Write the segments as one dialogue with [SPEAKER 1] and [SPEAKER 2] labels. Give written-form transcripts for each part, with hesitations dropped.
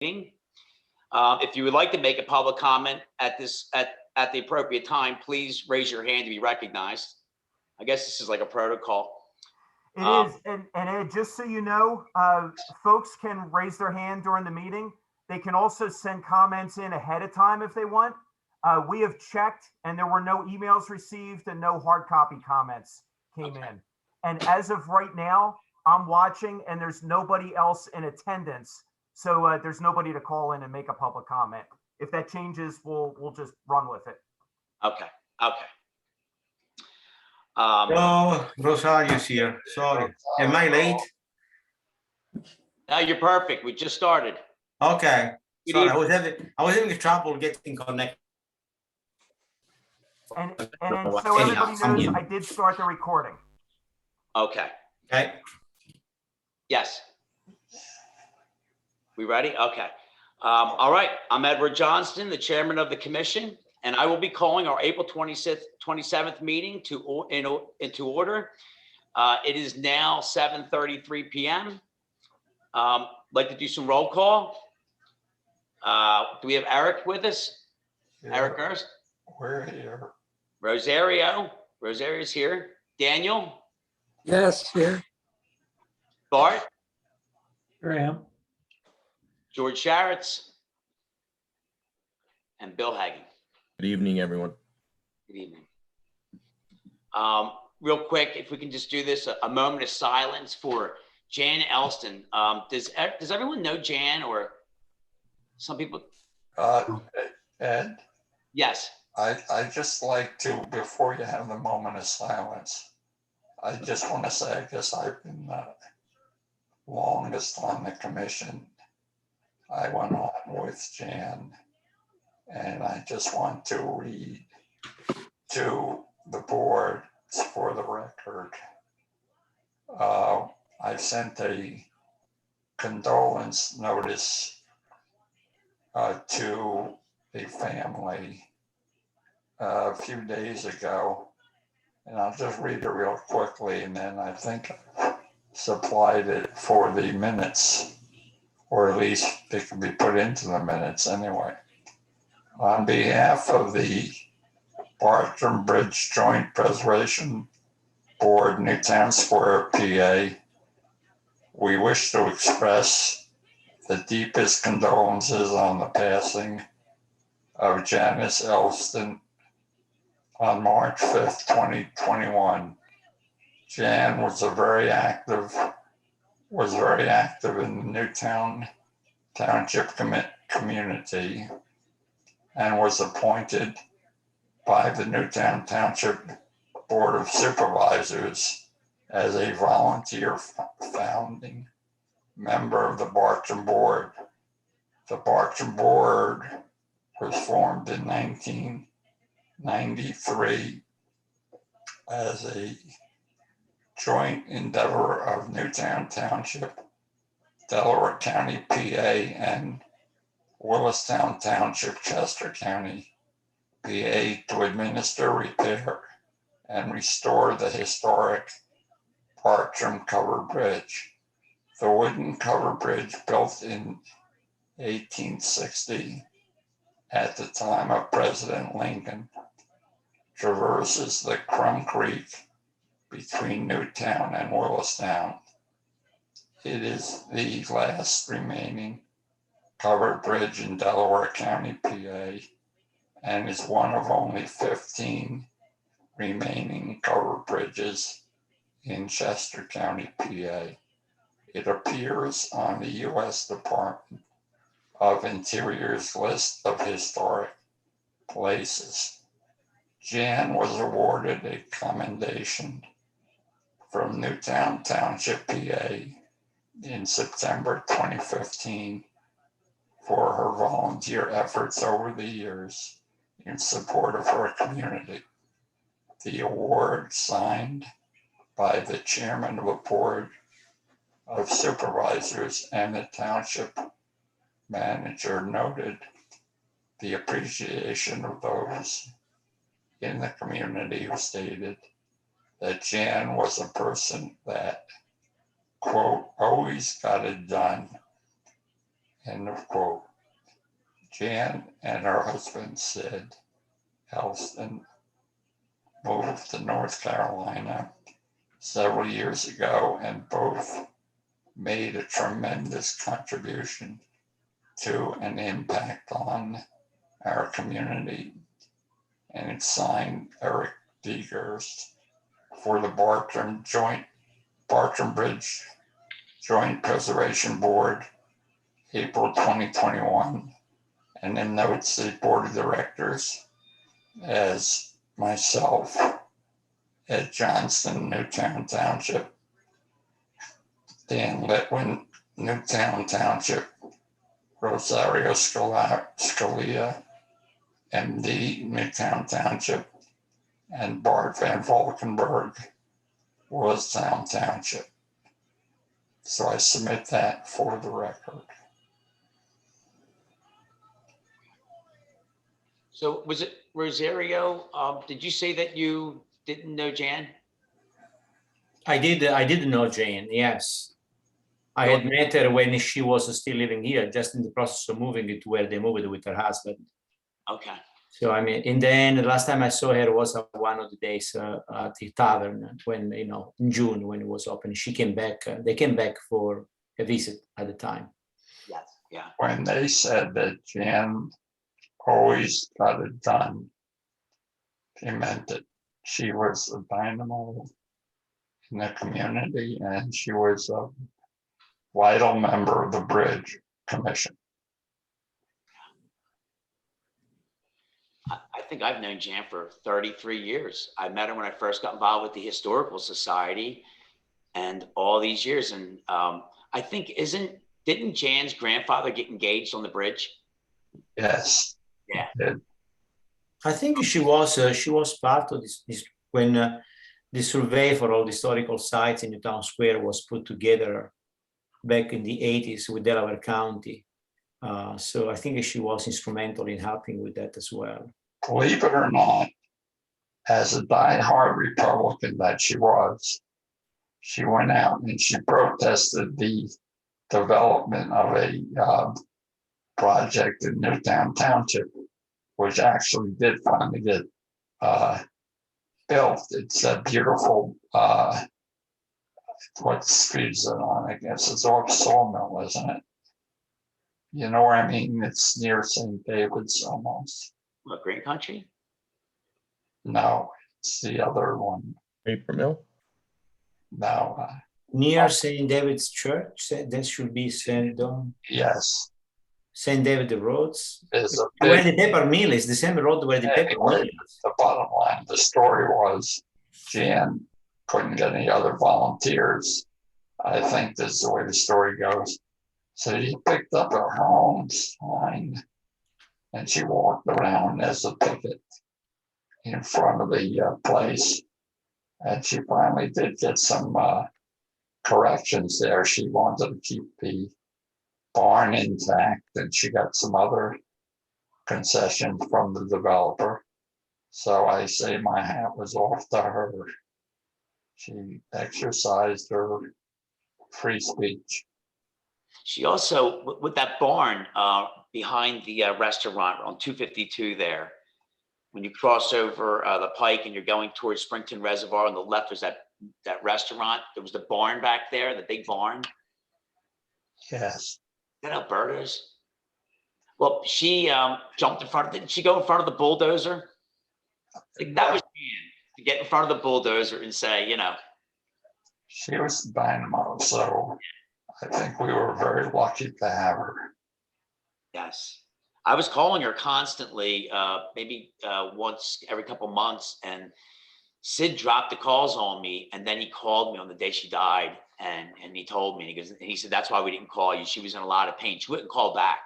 [SPEAKER 1] meeting. If you would like to make a public comment at the appropriate time, please raise your hand to be recognized. I guess this is like a protocol.
[SPEAKER 2] It is, and Ed, just so you know, folks can raise their hand during the meeting. They can also send comments in ahead of time if they want. We have checked, and there were no emails received and no hard copy comments came in. And as of right now, I'm watching, and there's nobody else in attendance. So there's nobody to call in and make a public comment. If that changes, we'll just run with it.
[SPEAKER 1] Okay.
[SPEAKER 3] Oh, Rosario's here. Sorry. Am I late?
[SPEAKER 1] No, you're perfect. We just started.
[SPEAKER 3] Okay. Sorry, I was having trouble getting connected.
[SPEAKER 2] And so everybody knows, I did start the recording.
[SPEAKER 1] Okay.
[SPEAKER 3] Okay.
[SPEAKER 1] Yes. We ready? Okay. All right. I'm Edward Johnston, the chairman of the commission, and I will be calling our April 27th meeting into order. It is now 7:33 p.m. Like to do some roll call. Do we have Eric with us? Yeah. Eric Erst?
[SPEAKER 4] We're here.
[SPEAKER 1] Rosario's here. Daniel?
[SPEAKER 5] Yes, here.
[SPEAKER 1] Bart?
[SPEAKER 5] Here I am.
[SPEAKER 1] George Sharitz? And Bill Hagen.
[SPEAKER 6] Good evening, everyone.
[SPEAKER 1] Good evening. Real quick, if we can just do this, a moment of silence for Jan Elston. Does everyone know Jan, or some people?
[SPEAKER 4] Ed?
[SPEAKER 1] Yes.
[SPEAKER 4] I just like to, before you have the moment of silence, I just want to say, I guess I've been longest on the commission. I went on with Jan, and I just want to read to the board for the record. I sent a condolence notice to a family a few days ago, and I'll just read it real quickly, and then I think I supplied it for the minutes, or at least it can be put into the minutes anyway. On behalf of the Batram Bridge Joint Preservation Board, Newtown Square, PA, we wish to express the deepest condolences on the passing of Jan Elston on March 5th, 2021. Jan was very active in the Newtown Township community and was appointed by the Newtown Township Board of Supervisors as a volunteer founding member of the Batram Board. The Batram Board was formed in 1993 as a joint endeavor of Newtown Township, Delaware County, PA, and Willistown Township, Chester County, PA, to administer, repair, and restore the historic Batram Covered Bridge. The wooden covered bridge, built in 1860 at the time of President Lincoln, traverses the Crum Creek between Newtown and Willistown. It is the last remaining covered bridge in Delaware County, PA, and is one of only 15 remaining covered bridges in Chester County, PA. It appears on the U.S. Department of Interior's list of historic places. Jan was awarded a commendation from Newtown Township, PA in September 2015 for her volunteer efforts over the years in support of her community. The award, signed by the chairman of the Board of Supervisors and the township manager, noted the appreciation of those in the community who stated that Jan was a person that, quote, always got it done, End of quote. Jan and her husband, Sid Elston, moved to North Carolina several years ago, and both made a tremendous contribution to an impact on our community. And it signed Eric Degers for the Bartram Bridge Joint Preservation Board, April 2021, and then notes the board of directors as myself, Ed Johnston, Newtown Township, Dan Litwin, Newtown Township, Rosario Scalia, MD, Newtown Township, and Bart Van Valkenburg, Willistown Township. So I submit that for the record.
[SPEAKER 1] So was it Rosario? Did you say that you didn't know Jan?
[SPEAKER 6] I did know Jane, yes. I had met her when she was still living here, just in the process of moving it to where they moved with her husband.
[SPEAKER 1] Okay.
[SPEAKER 6] So I mean, in the end, the last time I saw her was one of the days at the tavern when, in June when it was open. She came back, they came back for a visit at the time.
[SPEAKER 1] Yes, yeah.
[SPEAKER 4] When they said that Jan always got it done, he meant it. She was a dynamo in the community, and she was a vital member of the Bridge Commission.
[SPEAKER 1] I think I've known Jan for 33 years. I met her when I first got involved with the Historical Society, and all these years. And I think didn't Jan's grandfather get engaged on the bridge?
[SPEAKER 4] Yes.
[SPEAKER 1] Yeah.
[SPEAKER 6] I think she was part of this when the survey for all the historical sites in the town square was put together back in the 80s with Delaware County. So I think she was instrumental in helping with that as well.
[SPEAKER 4] Believe it or not, as a diehard Republican that she was, she went out and she protested the development of a project in Newtown Township, which actually did finally get built. It's a beautiful, what street is it on? I guess it's off Sawmill, isn't it? You know where I mean? It's near St. David's almost.
[SPEAKER 1] What, Green Country?
[SPEAKER 4] No, it's the other one.
[SPEAKER 7] Paper Mill?
[SPEAKER 4] No.
[SPEAKER 6] Near St. David's Church, that should be St.
[SPEAKER 4] Yes.
[SPEAKER 6] St. David the Roads.
[SPEAKER 4] There's a
[SPEAKER 6] Where
[SPEAKER 4] big,
[SPEAKER 6] the paper mill is, the same road where the paper mill
[SPEAKER 4] anyway,
[SPEAKER 6] is.
[SPEAKER 4] the bottom line, the story was Jan couldn't get any other volunteers. I think this is the way the story goes. So she picked up her own sign and she walked around as a picket in front of the place. And she finally did get some corrections there. She wanted to keep the barn intact, and she got some other concessions from the developer. So I say my hat was off to her. She exercised her free speech.
[SPEAKER 1] She also, with that barn behind the restaurant on 252 there, when you cross over the pike and you're going towards Springton Reservoir, on the left there's that restaurant. There was the barn back there, the big barn.
[SPEAKER 4] Yes.
[SPEAKER 1] Is that Alberta's? Well, she jumped in front of, didn't she go in front of the bulldozer? Like that was Jan, to get in front of the bulldozer and say,
[SPEAKER 4] She was the dynamo, so I think we were very lucky to have her.
[SPEAKER 1] Yes. I was calling her constantly, maybe once every couple months, and Sid dropped the calls on me, and then he called me on the day she died, and he told me, and he said, that's why we didn't call you. She was in a lot of pain. She wouldn't call back,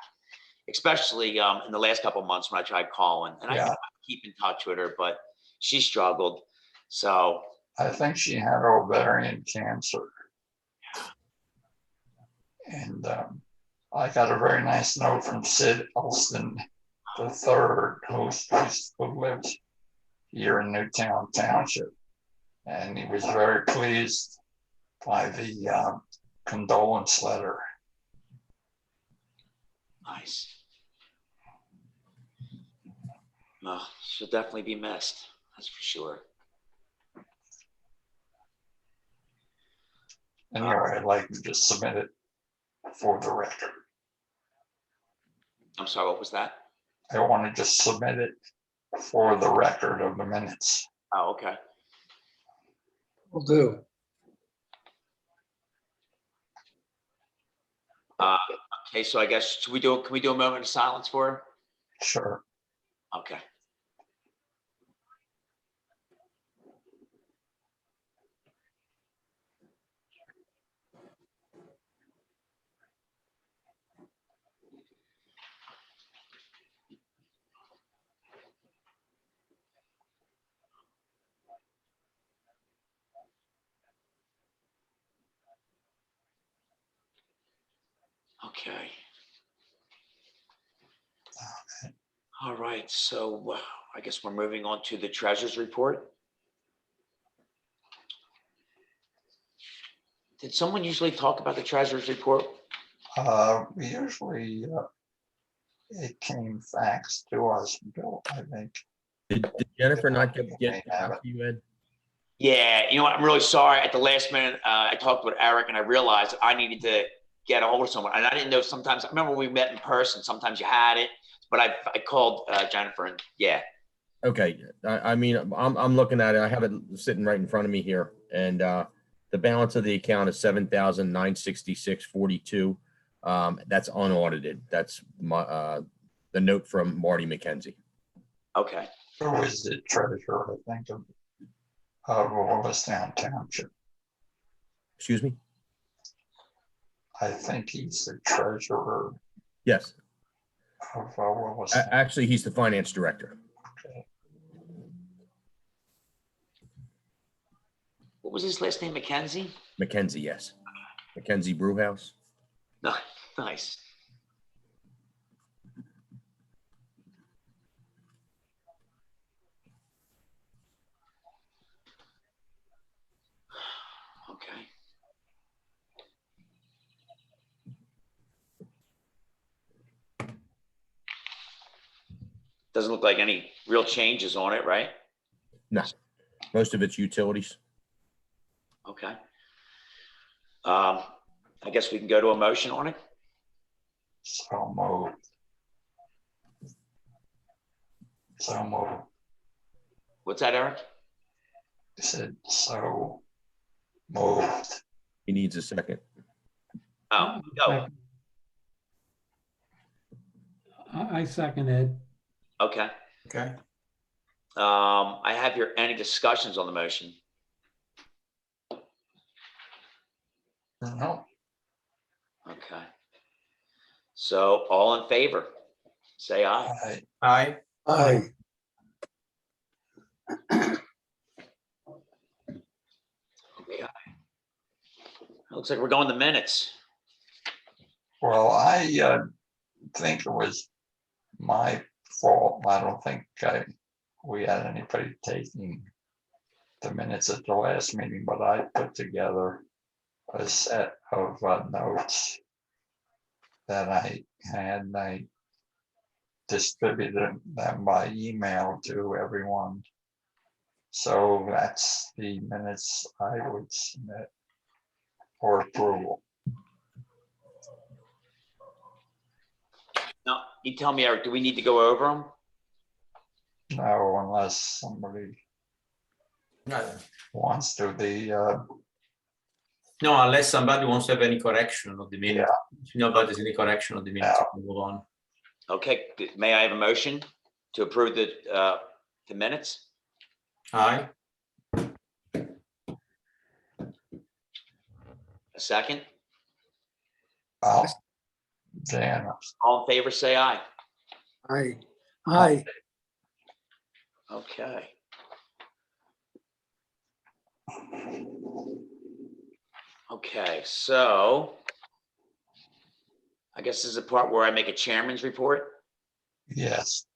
[SPEAKER 1] especially in the last couple of months when I tried calling. And I keep in touch with her, but she struggled. So
[SPEAKER 4] I think she had ovarian cancer. And I got a very nice note from Sid Elston III, who lives here in Newtown Township. And he was very pleased by the condolence letter.
[SPEAKER 1] Nice. Well, she'll definitely be missed. That's for sure.
[SPEAKER 4] Anyway, I'd like to just submit it for the record.
[SPEAKER 1] I'm sorry, what was that?
[SPEAKER 4] I want to just submit it for the record of the minutes.
[SPEAKER 1] Oh, okay.
[SPEAKER 5] Will do.
[SPEAKER 1] Okay, so I guess can we do a moment of silence for her?
[SPEAKER 4] Sure.
[SPEAKER 1] Okay. Okay. All right, so I guess we're moving on to the treasurer's report. Did someone usually talk about the treasurer's report?
[SPEAKER 4] We usually, it came faxed to us, Bill, I think.
[SPEAKER 7] Did Jennifer not get
[SPEAKER 4] May have
[SPEAKER 7] back to you, Ed?
[SPEAKER 1] Yeah, you know what? I'm really sorry. At the last minute, I talked with Eric and I realized I needed to get a hold of someone. And I didn't know sometimes, I remember we met in person, sometimes you had it, but I called Jennifer and yeah.
[SPEAKER 7] Okay, I mean, I'm looking at it. I have it sitting right in front of me here, and the balance of the account is $7,966.42. That's unaudited. That's my the note from Marty McKenzie.
[SPEAKER 1] Okay.
[SPEAKER 4] Who is the treasurer, I think, of Willistown Township?
[SPEAKER 7] Excuse me?
[SPEAKER 4] I think he's the treasurer
[SPEAKER 7] Yes.
[SPEAKER 4] of Willistown.
[SPEAKER 7] Actually, he's the finance director.
[SPEAKER 4] Okay.
[SPEAKER 1] What was his last name? McKenzie?
[SPEAKER 7] McKenzie, yes. McKenzie Brewhouse.
[SPEAKER 1] No, nice. Okay. Doesn't look like any real changes on it, right?
[SPEAKER 7] No, most of it's utilities.
[SPEAKER 1] Okay. I guess we can go to a motion on it.
[SPEAKER 4] So moved. So moved.
[SPEAKER 1] What's that, Eric?
[SPEAKER 4] He said, so moved.
[SPEAKER 7] He needs a second.
[SPEAKER 1] Oh, no.
[SPEAKER 5] I second it.
[SPEAKER 1] Okay.
[SPEAKER 6] Okay.
[SPEAKER 1] I have here any discussions on the motion?
[SPEAKER 4] No.
[SPEAKER 1] Okay. So all in favor, say aye.
[SPEAKER 4] Aye.
[SPEAKER 6] Aye.
[SPEAKER 1] Okay. Looks like we're going to minutes.
[SPEAKER 4] Well, I think it was my fault. I don't think we had anybody taking the minutes at the last meeting, but I put together a set of notes that I had. And I distributed them by email to everyone. So that's the minutes I would submit for approval.
[SPEAKER 1] Now, you tell me, Eric, do we need to go over them?
[SPEAKER 4] No, unless somebody wants to.
[SPEAKER 6] No, unless somebody wants to have any correction of the minutes. If nobody's any correction of the minutes, we can move on.
[SPEAKER 1] Okay, may I have a motion to approve the minutes?
[SPEAKER 6] Aye.
[SPEAKER 1] A second?
[SPEAKER 4] Jan.
[SPEAKER 1] All in favor, say aye.
[SPEAKER 5] Aye. Aye.
[SPEAKER 1] Okay. Okay, so I guess this is the part where I make a chairman's report.
[SPEAKER 4] Yes.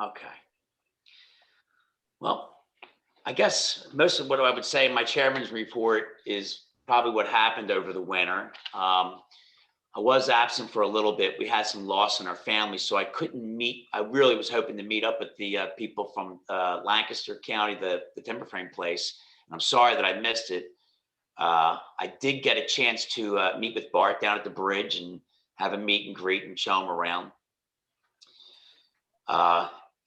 [SPEAKER 1] Okay. Well, I guess most of what I would say in my chairman's report is probably what happened over the winter. I was absent for a little bit. We had some loss in our family, so I couldn't meet. I really was hoping to meet up with the people from Lancaster County, the timber frame place. And I'm sorry that I missed it. I did get a chance to meet with Bart down at the bridge and have a meet and greet and show him around.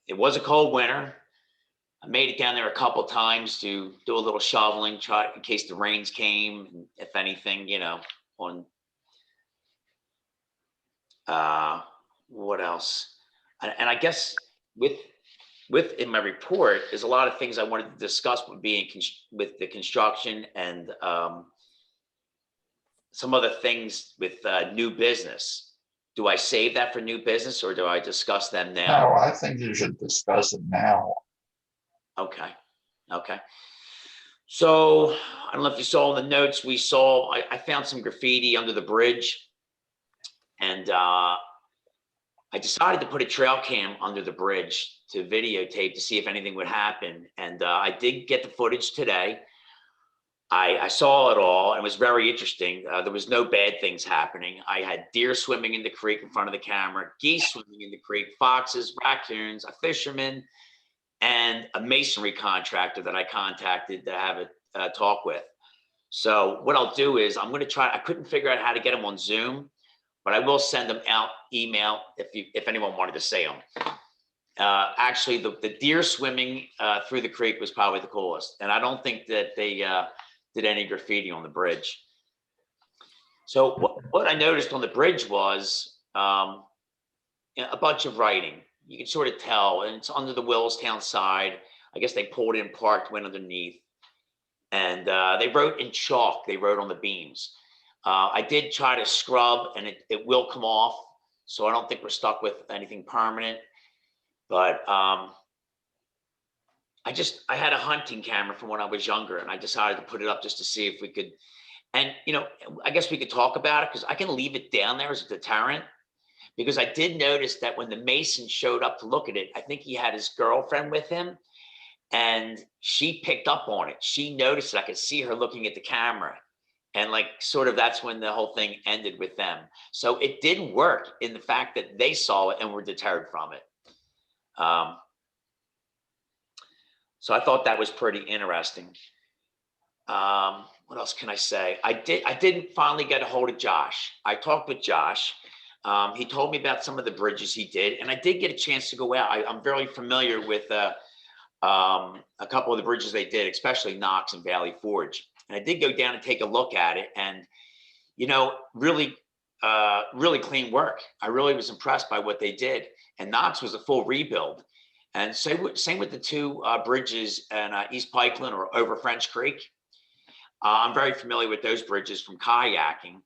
[SPEAKER 1] It was a cold winter. I made it down there a couple times to do a little shoveling, try in case the rains came, and if anything, you know, on what else? And I guess with in my report, there's a lot of things I wanted to discuss with with the construction and some other things with new business. Do I save that for new business or do I discuss them now?
[SPEAKER 4] No, I think you should discuss it now.
[SPEAKER 1] Okay. Okay. So I don't know if you saw in the notes, I found some graffiti under the bridge, and I decided to put a trail cam under the bridge to videotape to see if anything would happen. And I did get the footage today. I saw it all and it was very interesting. There was no bad things happening. I had deer swimming in the creek in front of the camera, geese swimming in the creek, foxes, raccoons, a fisherman, and a masonry contractor that I contacted to have a talk with. So what I'll do is I'm going to try. I couldn't figure out how to get them on Zoom, but I will send them out email if anyone wanted to see them. Actually, the deer swimming through the creek was probably the coolest, and I don't think that they did any graffiti on the bridge. So what I noticed on the bridge was a bunch of writing. You can sort of tell, and it's under the Willistown side. I guess they pulled in, parked, went underneath, and they wrote in chalk. They wrote on the beams. I did try to scrub, and it will come off, so I don't think we're stuck with anything permanent. But I had a hunting camera from when I was younger, and I decided to put it up just to see if we could. And you know, I guess we could talk about it because I can leave it down there as a deterrent. Because I did notice that when the mason showed up to look at it, I think he had his girlfriend with him, and she picked up on it. She noticed it. I could see her looking at the camera, and like sort of that's when the whole thing ended with them. So it did work in the fact that they saw it and were deterred from it. So I thought that was pretty interesting. What else can I say? I did finally get a hold of Josh. I talked with Josh. He told me about some of the bridges he did, and I did get a chance to go out. I'm very familiar with a couple of the bridges they did, especially Knox and Valley Forge. And I did go down and take a look at it, and you know, really clean work. I really was impressed by what they did. And Knox was a full rebuild. And same with the two bridges in East Pikeland or over French Creek. I'm very familiar with those bridges from kayaking.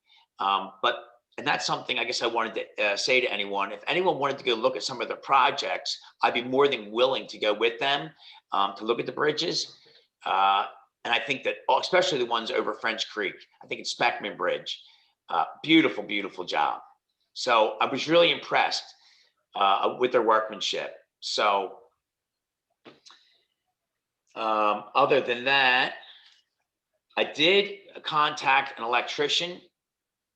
[SPEAKER 1] And that's something I guess I wanted to say to anyone. If anyone wanted to go look at some of the projects, I'd be more than willing to go with them to look at the bridges. And I think that, especially the ones over French Creek, I think it's Speckman Bridge. Beautiful, beautiful job. So I was really impressed with their workmanship. So other than that, I did contact an electrician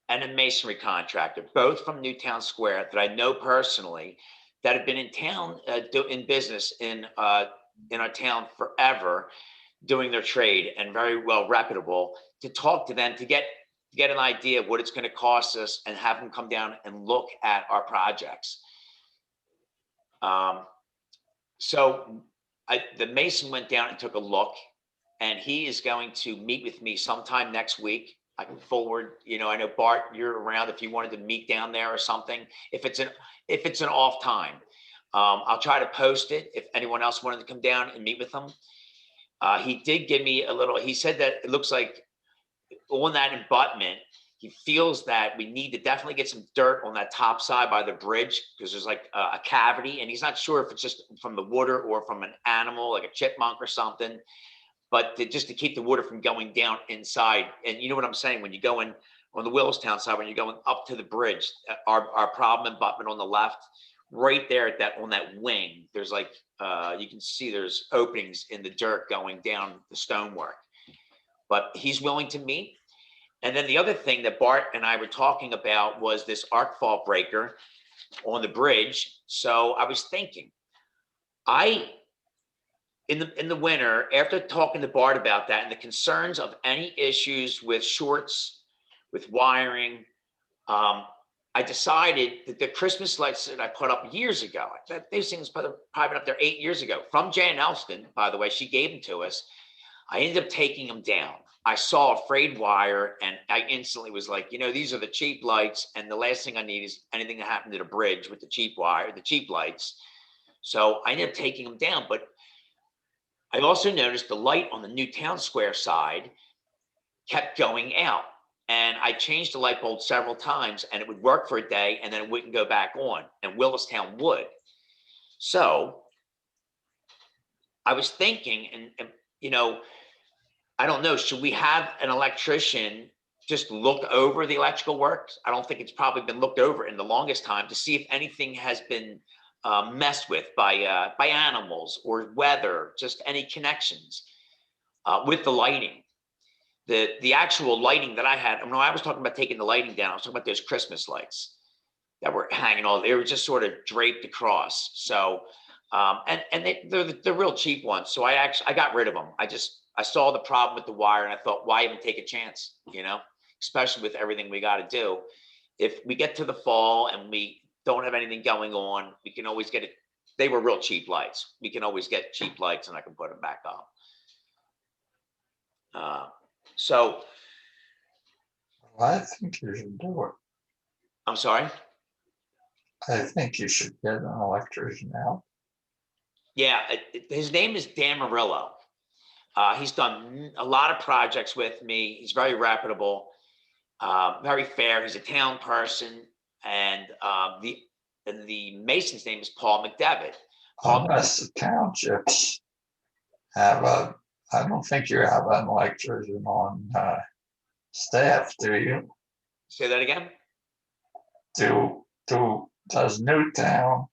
[SPEAKER 1] and a masonry contractor, both from Newtown Square that I know personally, that have been in town in business in our town forever, doing their trade and very well reputable, to talk to them to get an idea of what it's going to cost us and have them come down and look at our projects. So the mason went down and took a look, and he is going to meet with me sometime next week. I can forward, you know, I know Bart, you're around if you wanted to meet down there or something. If it's an off time, I'll try to post it if anyone else wanted to come down and meet with them. He did give me a little. He said that it looks like on that abutment, he feels that we need to definitely get some dirt on that top side by the bridge because there's like a cavity, and he's not sure if it's just from the water or from an animal like a chipmunk or something. But just to keep the water from going down inside. And you know what I'm saying? When you go in on the Willistown side, when you're going up to the bridge, our problem abutment on the left, right there at on that wing, there's like, you can see there's openings in the dirt going down the stonework. But he's willing to meet. And then the other thing that Bart and I were talking about was this arc fault breaker on the bridge. So I was thinking, in the winter, after talking to Bart about that and the concerns of any issues with shorts, with wiring, I decided that the Christmas lights that I put up years ago, these things probably been up there 8 years ago, from Jan Elston, by the way, she gave them to us. I ended up taking them down. I saw a frayed wire and I instantly was like, these are the cheap lights. And the last thing I need is anything to happen to the bridge with the cheap wire, the cheap lights. So I ended up taking them down. But I also noticed the light on the Newtown Square side kept going out. And I changed the light bulb several times and it would work for a day and then it wouldn't go back on, and Willistown would. So I was thinking, and I don't know, should we have an electrician just look over the electrical works? I don't think it's probably been looked over in the longest time to see if anything has been messed with by animals or weather, just any connections with the lighting. The actual lighting that I had, I was talking about taking the lighting down. I was talking about those Christmas lights that were hanging they were just sort of draped across. So, they're real cheap ones. So I got rid of them. I saw the problem with the wire and I thought, why even take a chance, especially with everything we got to do. If we get to the fall and we don't have anything going on, we can always get it. They were real cheap lights. We can always get cheap lights and I can put them back up. So
[SPEAKER 4] I think you should do it.
[SPEAKER 1] I'm sorry.
[SPEAKER 4] I think you should get an electrician out.
[SPEAKER 1] Yeah, his name is Dan Murillo. He's done a lot of projects with me. He's very reputable, very fair. He's a town person, and the mason's name is Paul McDevitt.
[SPEAKER 4] Unless the townships have I don't think you have an electrician on staff, do you?
[SPEAKER 1] Say that again?
[SPEAKER 4] Does Newtown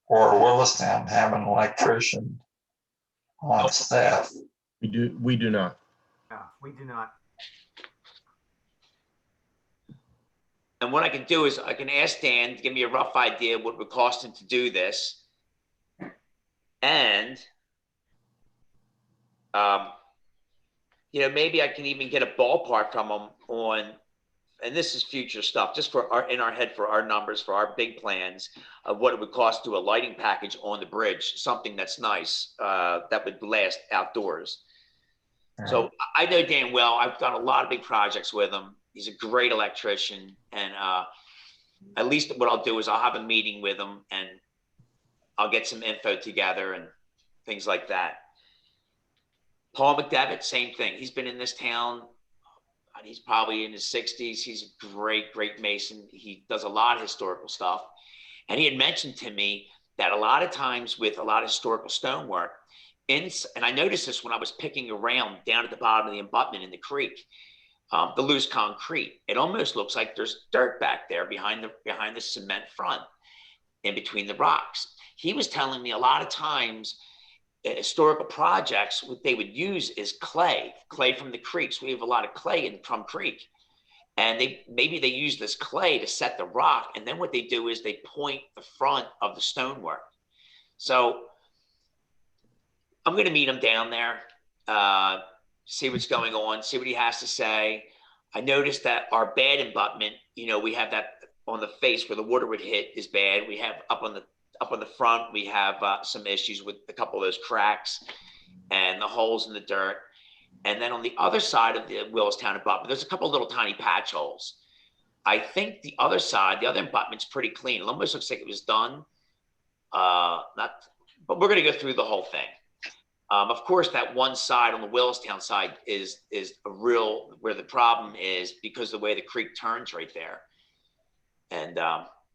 [SPEAKER 4] or Willistown have an electrician on staff?
[SPEAKER 7] We do not.
[SPEAKER 2] No, we do not.
[SPEAKER 1] And what I can do is I can ask Dan to give me a rough idea of what it would cost him to do this. And, maybe I can even get a ballpark from him on, and this is future stuff, just in our head for our numbers, for our big plans of what it would cost to do a lighting package on the bridge, something that's nice, that would last outdoors. Right. So I know Dan well. I've done a lot of big projects with him. He's a great electrician. And at least what I'll do is I'll have a meeting with him and I'll get some info together and things like that. Paul McDevitt, same thing. He's been in this town. He's probably in his 60s. He's a great, great mason. He does a lot of historical stuff. And he had mentioned to me that a lot of times with a lot of historical stonework, and I noticed this when I was picking around down at the bottom of the abutment in the creek, the loose concrete. It almost looks like there's dirt back there behind the cement front, in between the rocks. He was telling me a lot of times historical projects, what they would use is clay from the creeks. We have a lot of clay in Crum Creek. And maybe they use this clay to set the rock. And then what they do is they point the front of the stonework. So I'm going to meet him down there, see what's going on, see what he has to say. I noticed that our bad abutment, we have that on the face where the water would hit is bad. We have up on the front, we have some issues with a couple of those cracks and the holes in the dirt. And then on the other side of the Willistown abutment, there's a couple of little tiny patch holes. I think the other side, the other abutment's pretty clean. It almost looks like it was done. But we're going to go through the whole thing. Of course, that one side on the Willistown side is a real, where the problem is because the way the creek turns right there. And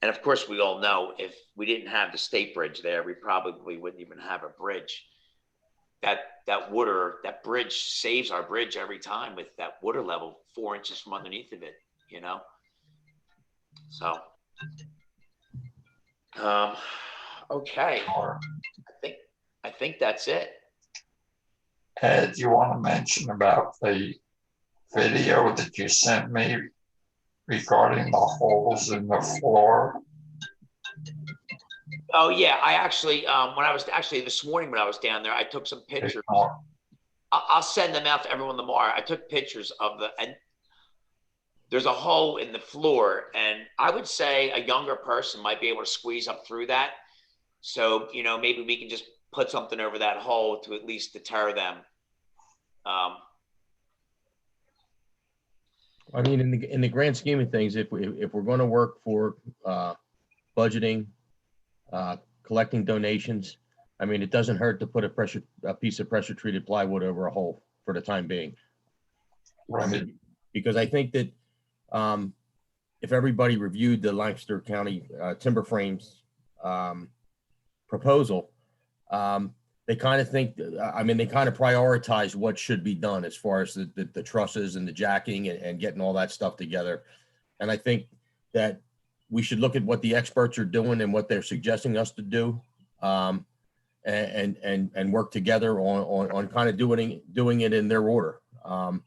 [SPEAKER 1] of course, we all know if we didn't have the state bridge there, we probably wouldn't even have a bridge. That bridge saves our bridge every time with that water level 4 inches from underneath of it, So, okay, I think that's it.
[SPEAKER 4] Ed, you want to mention about the video that you sent me regarding the holes in the floor?
[SPEAKER 1] Oh, yeah, I actually, when I was actually this morning when I was down there, I took some pictures. I'll send them out to everyone tomorrow. I took pictures of and there's a hole in the floor, and I would say a younger person might be able to squeeze up through that. So, maybe we can just put something over that hole to at least deter them.
[SPEAKER 7] I mean, in the grand scheme of things, if we're going to work for budgeting, collecting donations, I mean, it doesn't hurt to put a piece of pressure treated plywood over a hole for the time being. I mean, because I think that if everybody reviewed the Lancaster County timber frames proposal, they kind of think, they kind of prioritize what should be done as far as the trusses and the jacking and getting all that stuff together. And I think that we should look at what the experts are doing and what they're suggesting us to do, and work together on kind of doing it in their order. And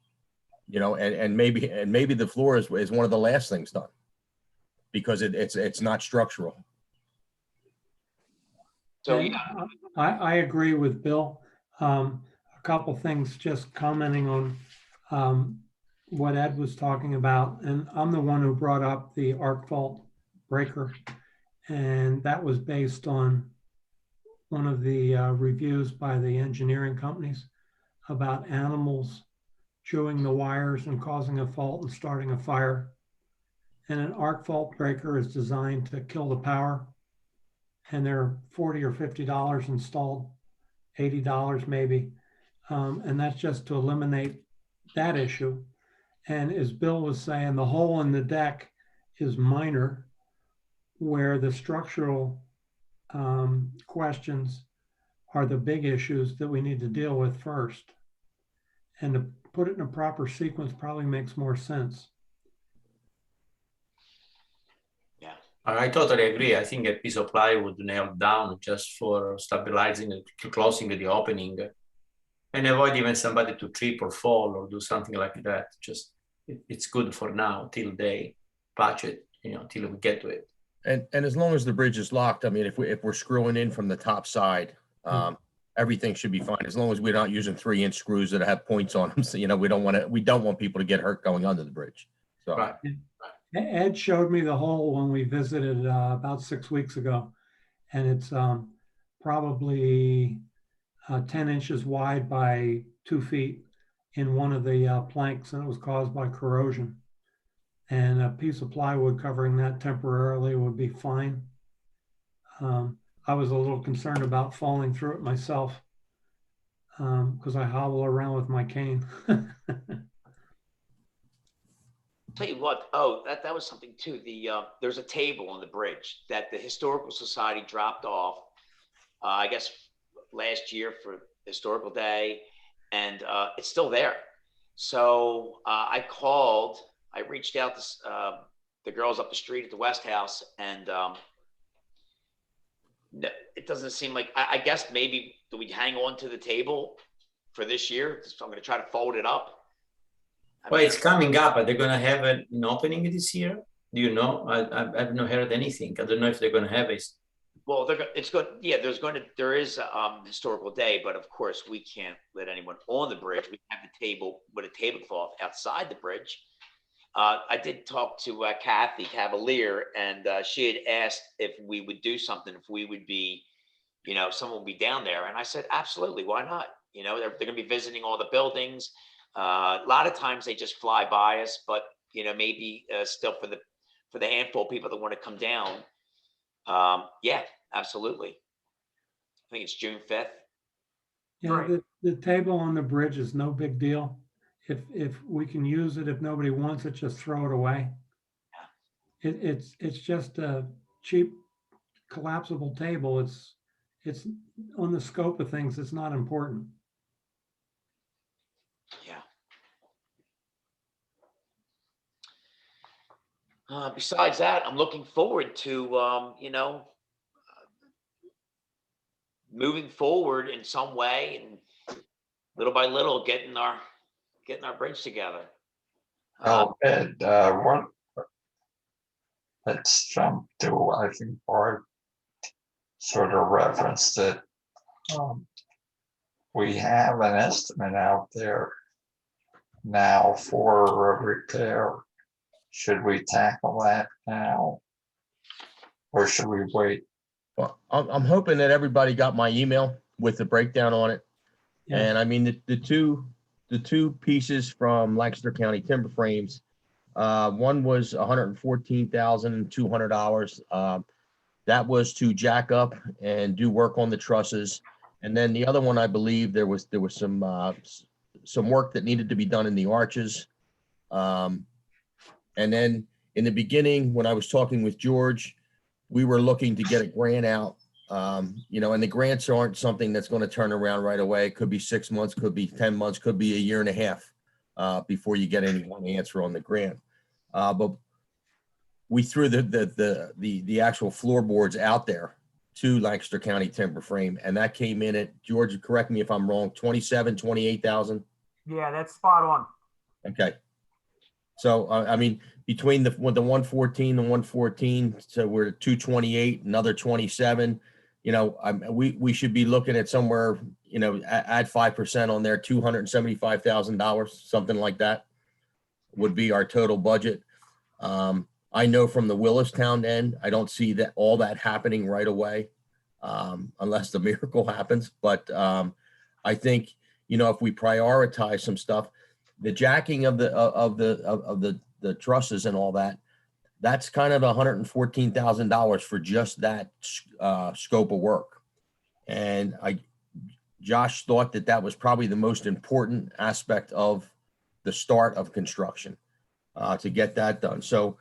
[SPEAKER 7] maybe the floor is one of the last things done because it's not structural.
[SPEAKER 1] So
[SPEAKER 5] And I agree with Bill. A couple things, just commenting on what Ed was talking about, and I'm the one who brought up the arc fault breaker, and that was based on one of the reviews by the engineering companies about animals chewing the wires and causing a fault and starting a fire. And an arc fault breaker is designed to kill the power, and they're $40 or $50 installed, $80 maybe. And that's just to eliminate that issue. And as Bill was saying, the hole in the deck is minor, where the structural questions are the big issues that we need to deal with first. And to put it in a proper sequence probably makes more sense.
[SPEAKER 1] yeah,
[SPEAKER 6] I totally agree. I think a piece of plywood nailed down just for stabilizing and closing the opening, and avoid even somebody to trip or fall or do something like that. Just it's good for now till they patch it, till we get to it.
[SPEAKER 7] And as long as the bridge is locked, I mean, if we're screwing in from the top side, everything should be fine as long as we're not using 3-inch screws that have points on them. So we don't want people to get hurt going under the bridge. So
[SPEAKER 6] Right.
[SPEAKER 5] Ed showed me the hole when we visited about 6 weeks ago, and it's probably 10 inches wide by 2 feet in one of the planks, and it was caused by corrosion. And a piece of plywood covering that temporarily would be fine. I was a little concerned about falling through it myself because I hobble around with my cane.
[SPEAKER 1] tell you what, that was something too. There's a table on the bridge that the Historical Society dropped off, I guess last year for Historical Day, and it's still there. So I reached out to the girls up the street at the West House, and it doesn't seem like, I guess maybe do we hang on to the table for this year? So I'm going to try to fold it up.
[SPEAKER 6] Well, it's coming up. Are they going to have an opening this year? Do you know? I've not heard anything. I don't know if they're going to have it. Well,
[SPEAKER 1] there is a historical day, but of course we can't let anyone on the bridge. We have the table with a tablecloth outside the bridge. I did talk to Kathy Cavalier, and she had asked if we would do something, if we would be, someone would be down there. And I said, absolutely, why not? They're going to be visiting all the buildings. A lot of times they just fly by us, but maybe still for the handful of people that want to come down. Yeah, absolutely. I think it's June 5th.
[SPEAKER 5] Yeah, right. The table on the bridge is no big deal. If we can use it, if nobody wants it, just throw it away. Yeah. It's just a cheap collapsible table. It's on the scope of things, it's not important.
[SPEAKER 1] Yeah. Besides that, I'm looking forward to moving forward in some way, and little by little getting our bridge together.
[SPEAKER 4] Ed, let's jump to, I think Bart sort of referenced it. We have an estimate out there now for a repair. Should we tackle that now? Or should we wait?
[SPEAKER 7] Well, I'm hoping that everybody got my email with the breakdown on it.
[SPEAKER 5] Yes.
[SPEAKER 7] And I mean, the two pieces from Lancaster County Timber Frames, one was $114,200. That was to jack up and do work on the trusses. And then the other one, I believe there was some work that needed to be done in the arches. And then in the beginning, when I was talking with George, we were looking to get a grant out, you know, and the grants aren't something that's going to turn around right away. It could be 6 months, could be 10 months, could be a year and a half before you get any one answer on the grant. But we threw the actual floorboards out there to Lancaster County Timber Frame, and that came in at, George, correct me if I'm wrong, 28,000.
[SPEAKER 2] Yeah, that's spot on.
[SPEAKER 7] Okay. So, I mean, between the 114, so we're at 228, another 27, you know, we should be looking at somewhere, you know, add 5% on there, $275,000, something like that would be our total budget. I know from the Willistown end, I don't see that all that happening right away, unless the miracle happens. But I think, you know, if we prioritize some stuff, the jacking of the trusses and all that, that's kind of $114,000 for just that scope of work. And Josh thought that was probably the most important aspect of the start of construction, to get that done. So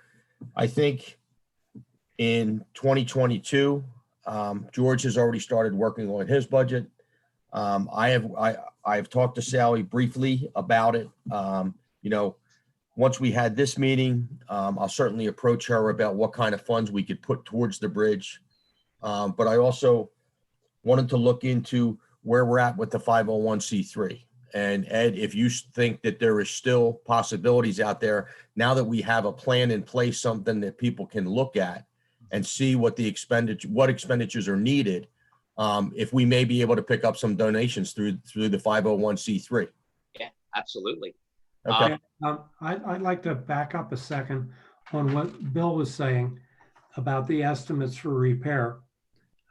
[SPEAKER 7] I think in 2022, George has already started working on his budget. I've talked to Sally briefly about it. You know, once we had this meeting, I'll certainly approach her about what kind of funds we could put towards the bridge. But I also wanted to look into where we're at with the 501c3. And Ed, if you think that there is still possibilities out there, now that we have a plan in place, something that people can look at and see what expenditures are needed, if we may be able to pick up some donations through the 501c3.
[SPEAKER 1] Yeah, absolutely.
[SPEAKER 7] Okay.
[SPEAKER 5] I'd like to back up a second on what Bill was saying about the estimates for repair,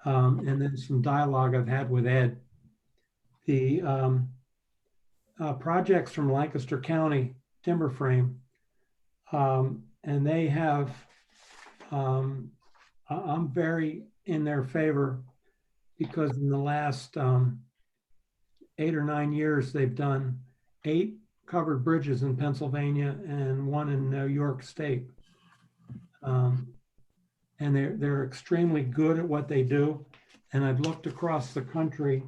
[SPEAKER 5] and then some dialogue I've had with Ed. The projects from Lancaster County Timber Frame, and they have, I'm very in their favor, because in the last 8 or 9 years, they've done 8 covered bridges in Pennsylvania and 1 in New York State. And they're extremely good at what they do. And I've looked across the country,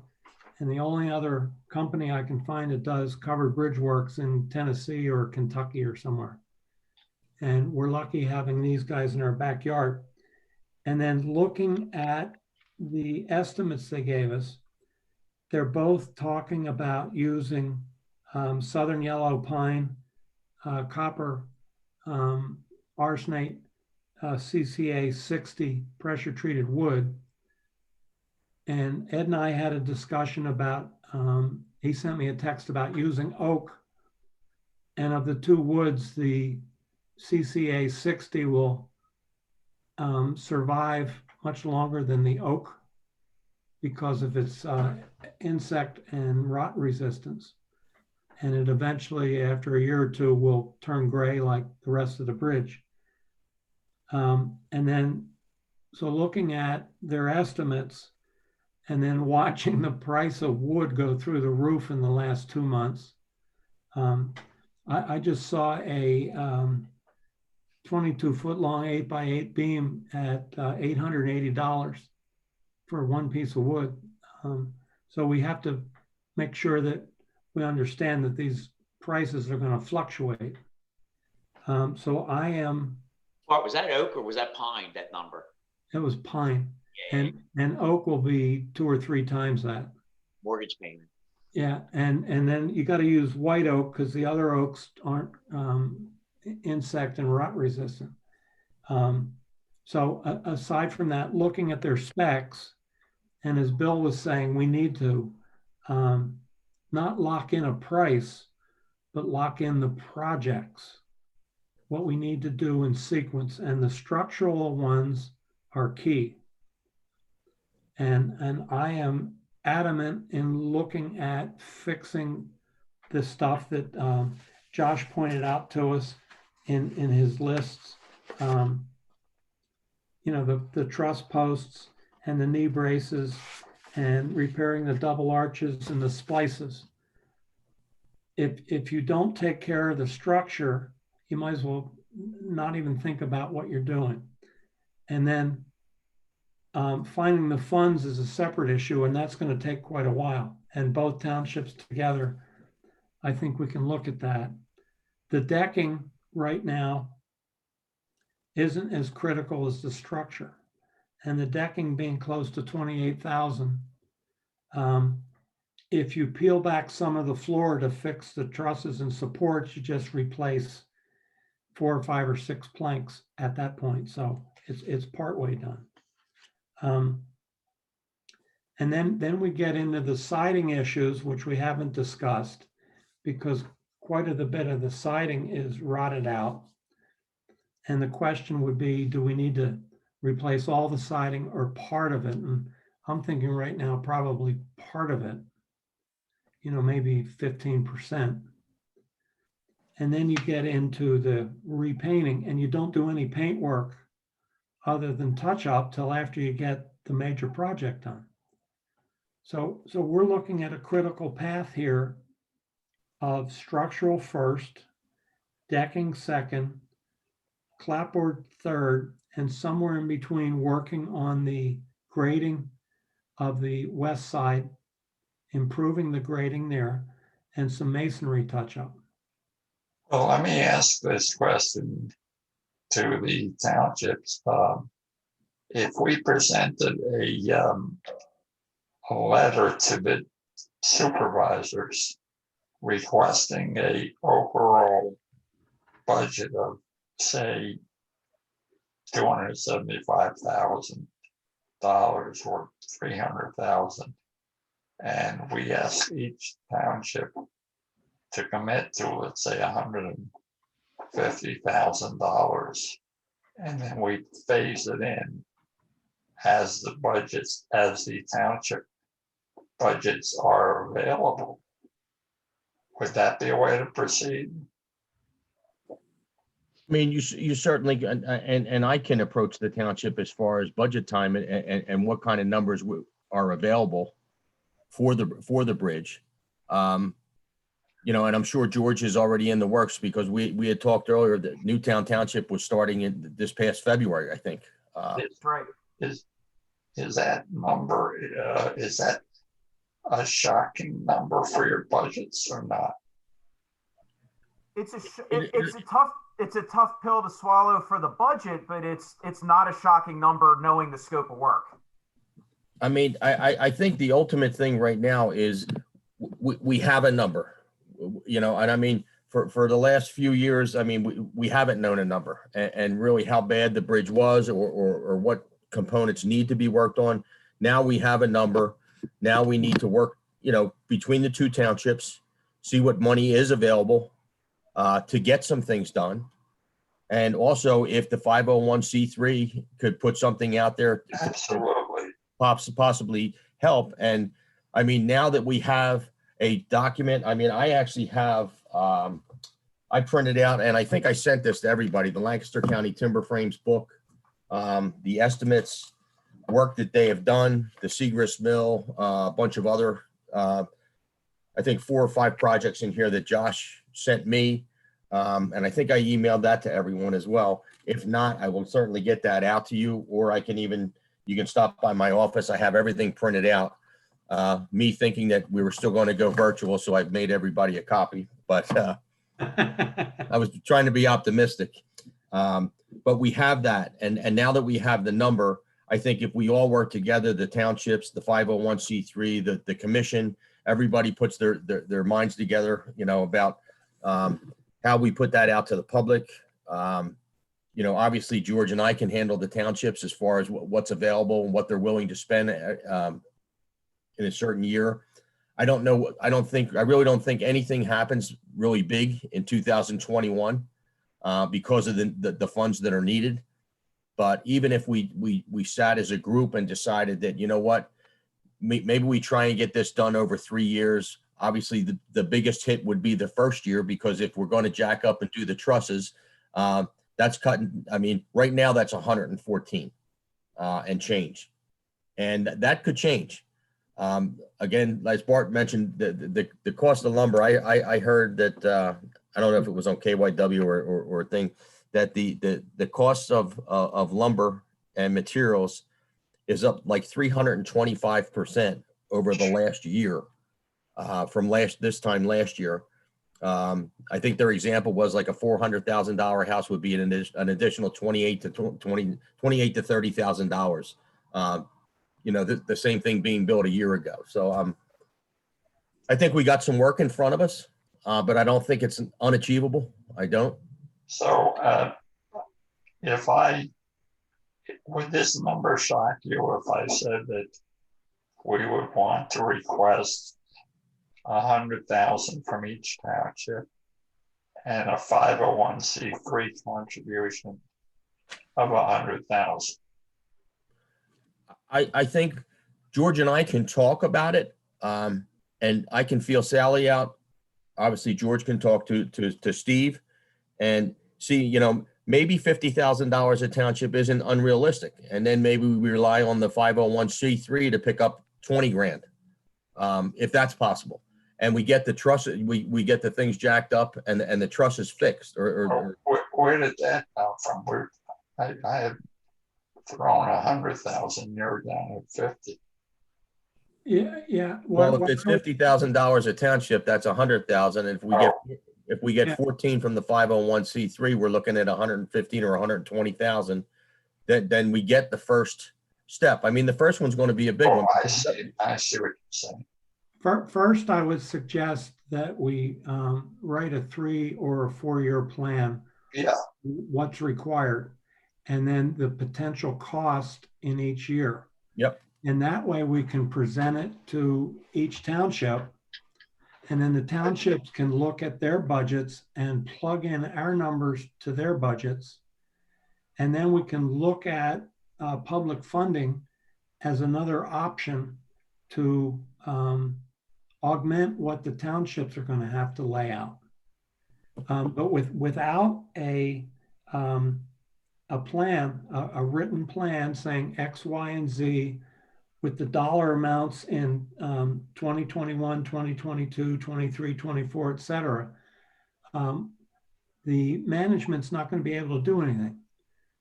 [SPEAKER 5] and the only other company I can find that does covered bridge works in Tennessee or Kentucky or somewhere. And we're lucky having these guys in our backyard. And then looking at the estimates they gave us, they're both talking about using southern yellow pine, copper, arsenate, CCA 60 pressure treated wood. And Ed and I had a discussion about, he sent me a text about using oak. And of the 2 woods, the CCA 60 will survive much longer than the oak because of its insect and rot resistance. And it eventually, after a year or 2, will turn gray like the rest of the bridge. And then, so looking at their estimates and then watching the price of wood go through the roof in the last 2 months, I just saw a 22-foot long 8x8 beam at $880 for 1 piece of wood. So we have to make sure that we understand that these prices are going to fluctuate. So I am.
[SPEAKER 1] What was that, oak or was that pine? That number?
[SPEAKER 5] It was pine,
[SPEAKER 1] Yeah.
[SPEAKER 5] and oak will be 2 or 3 times that.
[SPEAKER 1] Mortgage payment.
[SPEAKER 5] Yeah, and then you got to use white oak because the other oaks aren't insect and rot resistant. So aside from that, looking at their specs, and as Bill was saying, we need to not lock in a price, but lock in the projects, what we need to do in sequence, and the structural ones are key. And I am adamant in looking at fixing the stuff that Josh pointed out to us in his lists. You know, the truss posts and the knee braces and repairing the double arches and the splices. If you don't take care of the structure, you might as well not even think about what you're doing. And then finding the funds is a separate issue, and that's going to take quite a while. And both townships together, I think we can look at that. The decking right now isn't as critical as the structure, and the decking being close to 28,000. If you peel back some of the floor to fix the trusses and supports, you just replace 4 or 5 or 6 planks at that point. So it's partway done. And then we get into the siding issues, which we haven't discussed, because quite a bit of the siding is rotted out. And the question would be, do we need to replace all the siding or part of it? And I'm thinking right now, probably part of it, you know, maybe 15%. And then you get into the repainting, and you don't do any paint work other than touch up till after you get the major project done. So we're looking at a critical path here of structural first, decking second, clapboard third, and somewhere in between working on the grading of the west side, improving the grading there, and some masonry touch-up.
[SPEAKER 4] Well, let me ask this question to the townships. If we presented a letter to the supervisors requesting a overall budget of, say, $275,000 or $300,000, and we ask each township to commit to, let's say, $150,000, and then we phase it in as the budgets, as the township budgets are available. Would that be a way to proceed?
[SPEAKER 7] I mean, you certainly, and I can approach the township as far as budget time and what kind of numbers are available for the bridge. You know, and I'm sure George is already in the works, because we had talked earlier that Newtown Township was starting in this past February, I think.
[SPEAKER 2] That's right.
[SPEAKER 4] Is that number, is that a shocking number for your budgets or not?
[SPEAKER 2] It's a tough pill to swallow for the budget, but it's not a shocking number knowing the scope of work.
[SPEAKER 7] I mean, I think the ultimate thing right now is we have a number, you know, and I mean, for the last few years, I mean, we haven't known a number, and really how bad the bridge was or what components need to be worked on. Now we have a number. Now we need to work, you know, between the two townships, see what money is available to get some things done. And also if the 501c3 could put something out there,
[SPEAKER 4] absolutely,
[SPEAKER 7] possibly help. And I mean, now that we have a document, I mean, I actually have, I printed out, and I think I sent this to everybody, the Lancaster County Timber Frames book, the estimates, work that they have done, the Seagrass Mill, a bunch of other, I think 4 or 5 projects in here that Josh sent me. And I think I emailed that to everyone as well. If not, I will certainly get that out to you, or I can even, you can stop by my office. I have everything printed out. Me thinking that we were still going to go virtual, so I've made everybody a copy, but I was trying to be optimistic. But we have that. And now that we have the number, I think if we all work together, the townships, the 501c3, the commission, everybody puts their minds together, you know, about how we put that out to the public. You know, obviously George and I can handle the townships as far as what's available and what they're willing to spend in a certain year. I really don't think anything happens really big in 2021 because of the funds that are needed. But even if we sat as a group and decided that, you know what, maybe we try and get this done over 3 years. Obviously, the biggest hit would be the first year, because if we're going to jack up and do the trusses, that's cutting. I mean, right now that's 114 and change, and that could change. Again, as Bart mentioned, the cost of lumber. I heard that I don't know if it was on KYW or a thing, that the cost of lumber and materials is up like 325% over the last year, from this time last year. I think their example was like a $400,000 house would be an additional $28,000 to $30,000. You know, the same thing being built a year ago. So I think we got some work in front of us, but I don't think it's unachievable. I don't.
[SPEAKER 4] So would this number shock you if I said that we would want to request 100,000 from each township and a 501c3 contribution of 100,000?
[SPEAKER 7] I think George and I can talk about it, and I can feel Sally out. Obviously, George can talk to Steve and see, you know, maybe $50,000 a township isn't unrealistic. And then maybe we rely on the 501c3 to pick up 20 grand, if that's possible. And we get the truss, we get the things jacked up and the truss is fixed.
[SPEAKER 4] Where did that come from? I have thrown 100,000, you're down at 50.
[SPEAKER 5] Yeah.
[SPEAKER 7] Well, if it's $50,000 a township, that's 100,000. If we get 14 from the 501c3, we're looking at 115 or 120,000. Then we get the first step. I mean, the first one's going to be a big one.
[SPEAKER 4] I see what you're saying.
[SPEAKER 5] First, I would suggest that we write a 3 or a 4 year plan.
[SPEAKER 4] Yeah.
[SPEAKER 5] What's required, and then the potential cost in each year.
[SPEAKER 7] Yep.
[SPEAKER 5] And that way we can present it to each township, and then the townships can look at their budgets and plug in our numbers to their budgets. And then we can look at public funding as another option to augment what the townships are going to have to lay out. But without a plan, a written plan saying X, Y, and Z with the dollar amounts in 2021, 2022, 23, 24, et cetera, the management's not going to be able to do anything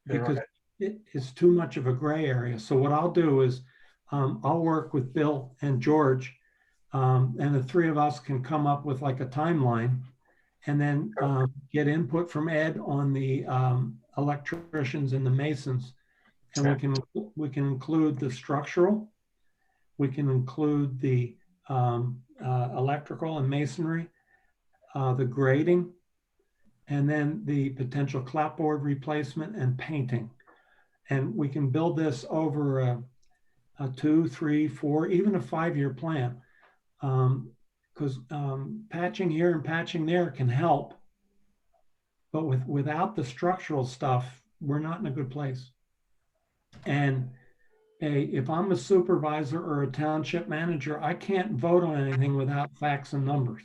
[SPEAKER 5] because it's too much of a gray area. So what I'll do is I'll work with Bill and George, and the three of us can come up with like a timeline, and then get input from Ed on the electricians and the masons. And we can include the structural, we can include the electrical and masonry, the grading, and then the potential clapboard replacement and painting. And we can build this over a 2, 3, 4, even a 5-year plan. Because patching here and patching there can help, but without the structural stuff, we're not in a good place. And if I'm a supervisor or a township manager, I can't vote on anything without facts and numbers.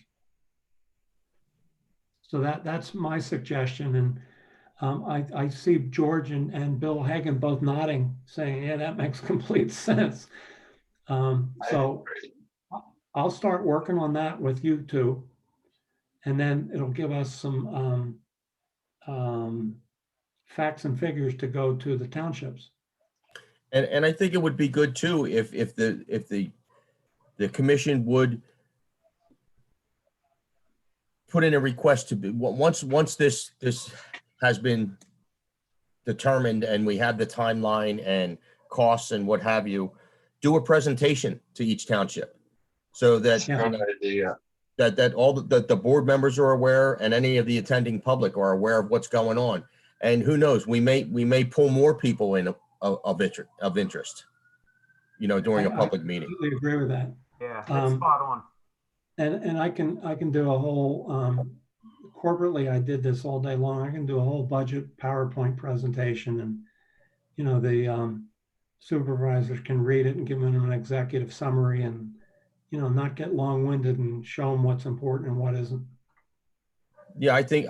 [SPEAKER 5] So that's my suggestion. And I see George and Bill Hagan both nodding, saying, yeah, that makes complete sense. So I'll start working on that with you two, and then it'll give us some facts and figures to go to the townships.
[SPEAKER 7] And I think it would be good too if the commission would put in a request to be, once this has been determined and we have the timeline and costs and what have you, do a presentation to each township. So that that all the board members are aware and any of the attending public are aware of what's going on. And who knows, we may pull more people in of interest, you know, during a public meeting.
[SPEAKER 5] I completely agree with that.
[SPEAKER 2] Yeah, it's spot on.
[SPEAKER 5] And I can do a whole, corporately, I did this all day long. I can do a whole budget PowerPoint presentation, and, you know, the supervisors can read it and give them an executive summary, and, you know, not get long-winded and show them what's important and what isn't.
[SPEAKER 7] Yeah, I think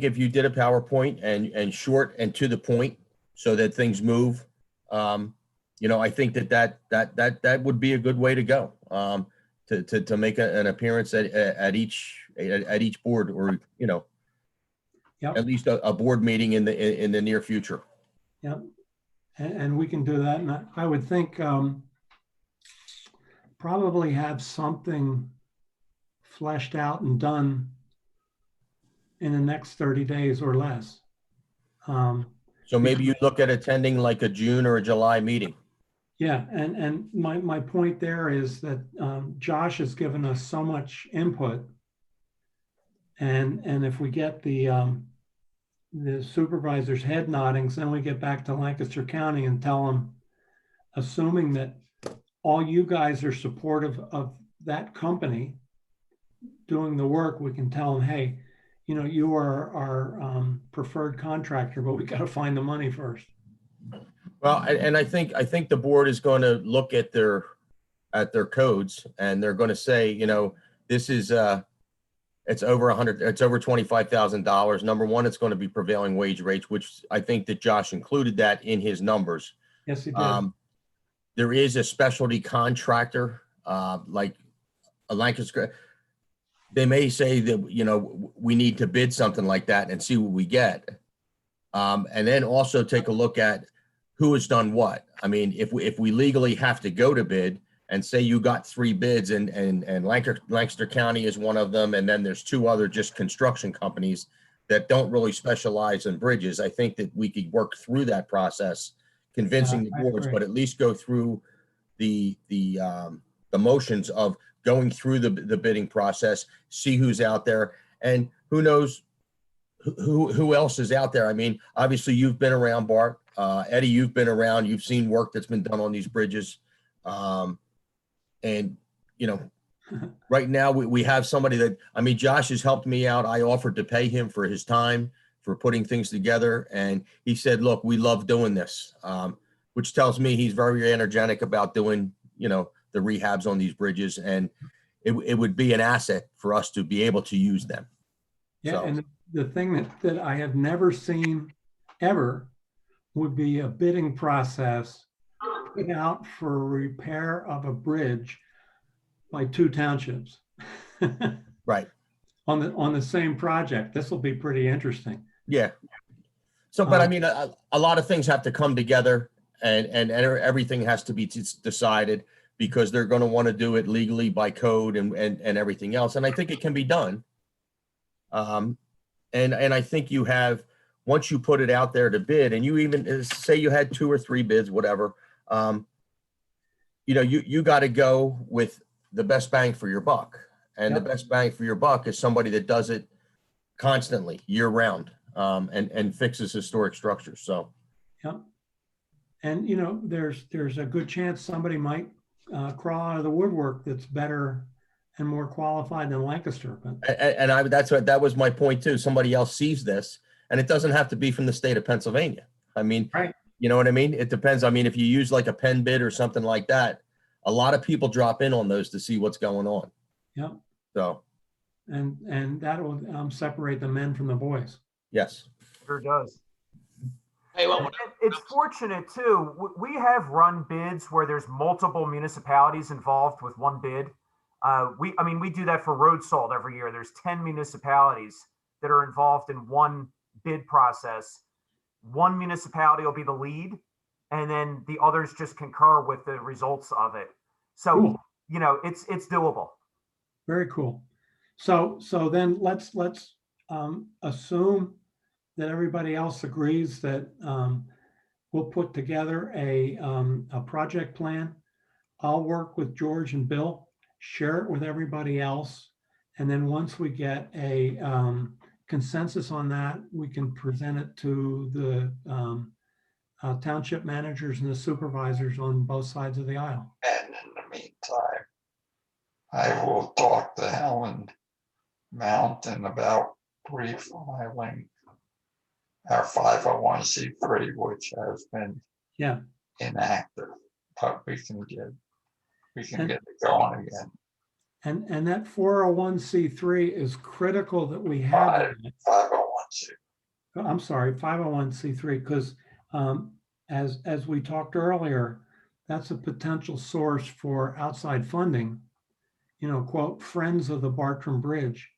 [SPEAKER 7] if you did a PowerPoint and short and to the point so that things move, you know, I think that would be a good way to go, to make an appearance at each board, or, you know,
[SPEAKER 5] Yep.
[SPEAKER 7] at least a board meeting in the near future.
[SPEAKER 5] Yep. And we can do that. And I would think probably have something fleshed out and done in the next 30 days or less.
[SPEAKER 7] So maybe you look at attending like a June or a July meeting.
[SPEAKER 5] Yeah, and my point there is that Josh has given us so much input, and if we get the supervisor's head noddings, then we get back to Lancaster County and tell them, assuming that all you guys are supportive of that company doing the work, we can tell them, hey, you know, you are our preferred contractor, but we got to find the money first.
[SPEAKER 7] Well, and I think the board is going to look at their codes, and they're going to say, you know, this is it's over $25,000. Number one, it's going to be prevailing wage rates, which I think that Josh included that in his numbers.
[SPEAKER 5] Yes, he did.
[SPEAKER 7] There is a specialty contractor, like a Lancaster. They may say that, you know, we need to bid something like that and see what we get. And then also take a look at who has done what. I mean, if we legally have to go to bid, and say you got 3 bids and Lancaster County is one of them, and then there's 2 other just construction companies that don't really specialize in bridges, I think that we could work through that process, convincing the boards, but at least go through the motions of going through the bidding process, see who's out there, and who knows who else is out there. I mean, obviously you've been around, Bart. Eddie, you've been around, you've seen work that's been done on these bridges. And, you know, right now we have somebody that, I mean, Josh has helped me out. I offered to pay him for his time for putting things together. And he said, look, we love doing this, which tells me he's very energetic about doing, you know, the rehabs on these bridges. And it would be an asset for us to be able to use them.
[SPEAKER 5] Yeah.
[SPEAKER 7] So.
[SPEAKER 5] And the thing that I have never seen ever would be a bidding process put out for repair of a bridge by 2 townships.
[SPEAKER 7] Right.
[SPEAKER 5] On the same project. This will be pretty interesting.
[SPEAKER 7] Yeah. So, but I mean, a lot of things have to come together, and everything has to be decided, because they're going to want to do it legally by code and everything else. And I think it can be done. And I think you have, once you put it out there to bid, and you even say you had 2 or 3 bids, whatever, you know, you got to go with the best bang for your buck. And the best bang for your buck is somebody that does it constantly, year round, and fixes historic structures. So,
[SPEAKER 5] yeah. And, you know, there's a good chance somebody might crawl out of the woodwork that's better and more qualified than Lancaster. But
[SPEAKER 7] that was my point too. Somebody else sees this, and it doesn't have to be from the state of Pennsylvania. I mean,
[SPEAKER 5] right.
[SPEAKER 7] You know what I mean? It depends. I mean, if you use like a pen bid or something like that, a lot of people drop in on those to see what's going on.
[SPEAKER 5] Yeah.
[SPEAKER 7] So.
[SPEAKER 5] And that will separate the men from the boys.
[SPEAKER 7] Yes.
[SPEAKER 2] Sure does.
[SPEAKER 1] Hey, well,
[SPEAKER 2] It's fortunate too. We have run bids where there's multiple municipalities involved with one bid. We do that for road salt every year. There's 10 municipalities that are involved in one bid process. One municipality will be the lead, and then the others just concur with the results of it. So,
[SPEAKER 5] cool.
[SPEAKER 2] You know, it's doable.
[SPEAKER 5] Very cool. So then let's assume that everybody else agrees that we'll put together a project plan. I'll work with George and Bill, share it with everybody else, And then once we get a consensus on that, we can present it to the township managers and the supervisors on both sides of the aisle.
[SPEAKER 4] And in the meantime, I will talk to Helen Mountain about refiling our 501c3, which has been
[SPEAKER 5] Yeah.
[SPEAKER 4] inactive, but we can get it going again.
[SPEAKER 5] And that 401c3 is critical that we have.
[SPEAKER 4] 501c.
[SPEAKER 5] I'm sorry, 501c3, because as we talked earlier, that's a potential source for outside funding, quote, Friends of the Bartram Bridge.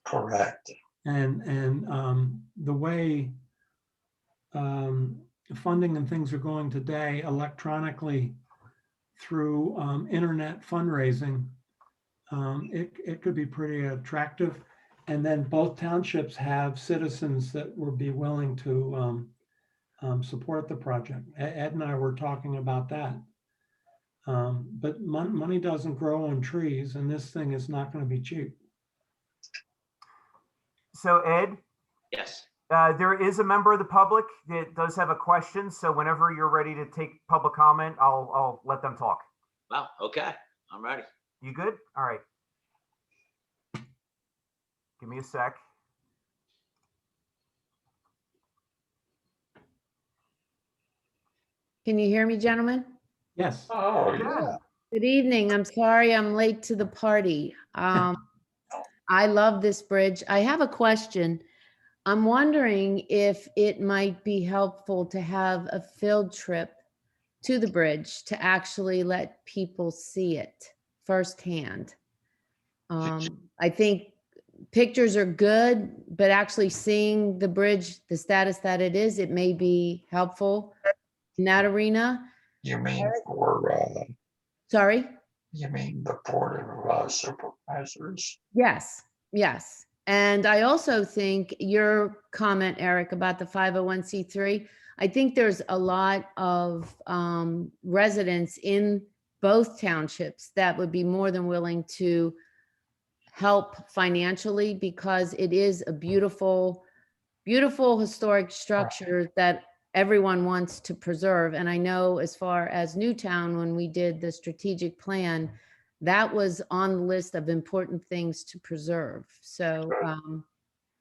[SPEAKER 4] Correct.
[SPEAKER 5] And the way funding and things are going today electronically through internet fundraising, it could be pretty attractive. And then both townships have citizens that would be willing to support the project. Ed and I were talking about that. But money doesn't grow on trees, and this thing is not going to be cheap.
[SPEAKER 2] So Ed,
[SPEAKER 1] Yes.
[SPEAKER 2] there is a member of the public that does have a question. So whenever you're ready to take public comment, I'll let them talk.
[SPEAKER 1] Wow. Okay. I'm ready.
[SPEAKER 2] You good? All right. Give me a sec.
[SPEAKER 8] Can you hear me, gentlemen?
[SPEAKER 5] Yes.
[SPEAKER 4] Oh, yeah.
[SPEAKER 8] Good evening. I'm sorry I'm late to the party. I love this bridge. I have a question. I'm wondering if it might be helpful to have a field trip to the bridge to actually let people see it firsthand. I think pictures are good, but actually seeing the bridge, the status that it is, it may be helpful in that arena.
[SPEAKER 4] You mean for,
[SPEAKER 8] Sorry?
[SPEAKER 4] you mean the Board of Supervisors?
[SPEAKER 8] Yes, yes. And I also think your comment, Eric, about the 501c3, I think there's a lot of residents in both townships that would be more than willing to help financially, because it is a beautiful, beautiful historic structure that everyone wants to preserve. And I know as far as Newtown, when we did the strategic plan, that was on the list of important things to preserve. So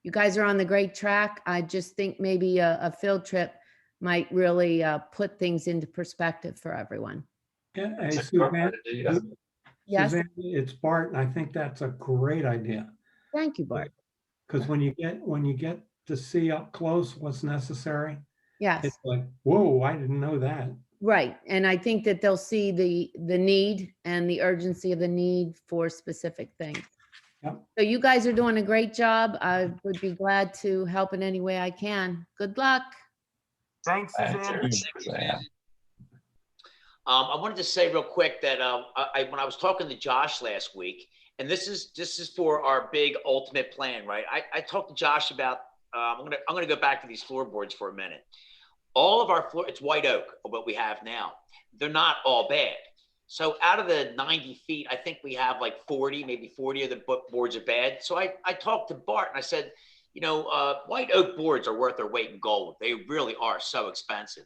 [SPEAKER 8] you guys are on the great track. I just think maybe a field trip might really put things into perspective for everyone.
[SPEAKER 5] Yeah, hey,
[SPEAKER 4] That's a good
[SPEAKER 5] Suzanne,
[SPEAKER 4] idea.
[SPEAKER 8] Yes,
[SPEAKER 5] Suzanne, it's Bart, and I think that's a great idea.
[SPEAKER 8] thank you, Bart.
[SPEAKER 5] Because when you get to see up close what's necessary,
[SPEAKER 8] Yes,
[SPEAKER 5] it's like, whoa, I didn't know that.
[SPEAKER 8] right. And I think that they'll see the need and the urgency of the need for specific things.
[SPEAKER 5] Yep.
[SPEAKER 8] So you guys are doing a great job. I would be glad to help in any way I can. Good luck.
[SPEAKER 2] Thanks,
[SPEAKER 4] Thank
[SPEAKER 2] Suzanne.
[SPEAKER 4] you, Suzanne.
[SPEAKER 1] I wanted to say real quick that when I was talking to Josh last week, and this is for our big ultimate plan, right? I talked to Josh about I'm gonna go back to these floorboards for a minute. All of our floor, it's white oak, what we have now. They're not all bad. So out of the 90 feet, I think we have like 40, maybe 40 of the boards are bad. So I talked to Bart and I said, white oak boards are worth their weight in gold. They really are so expensive.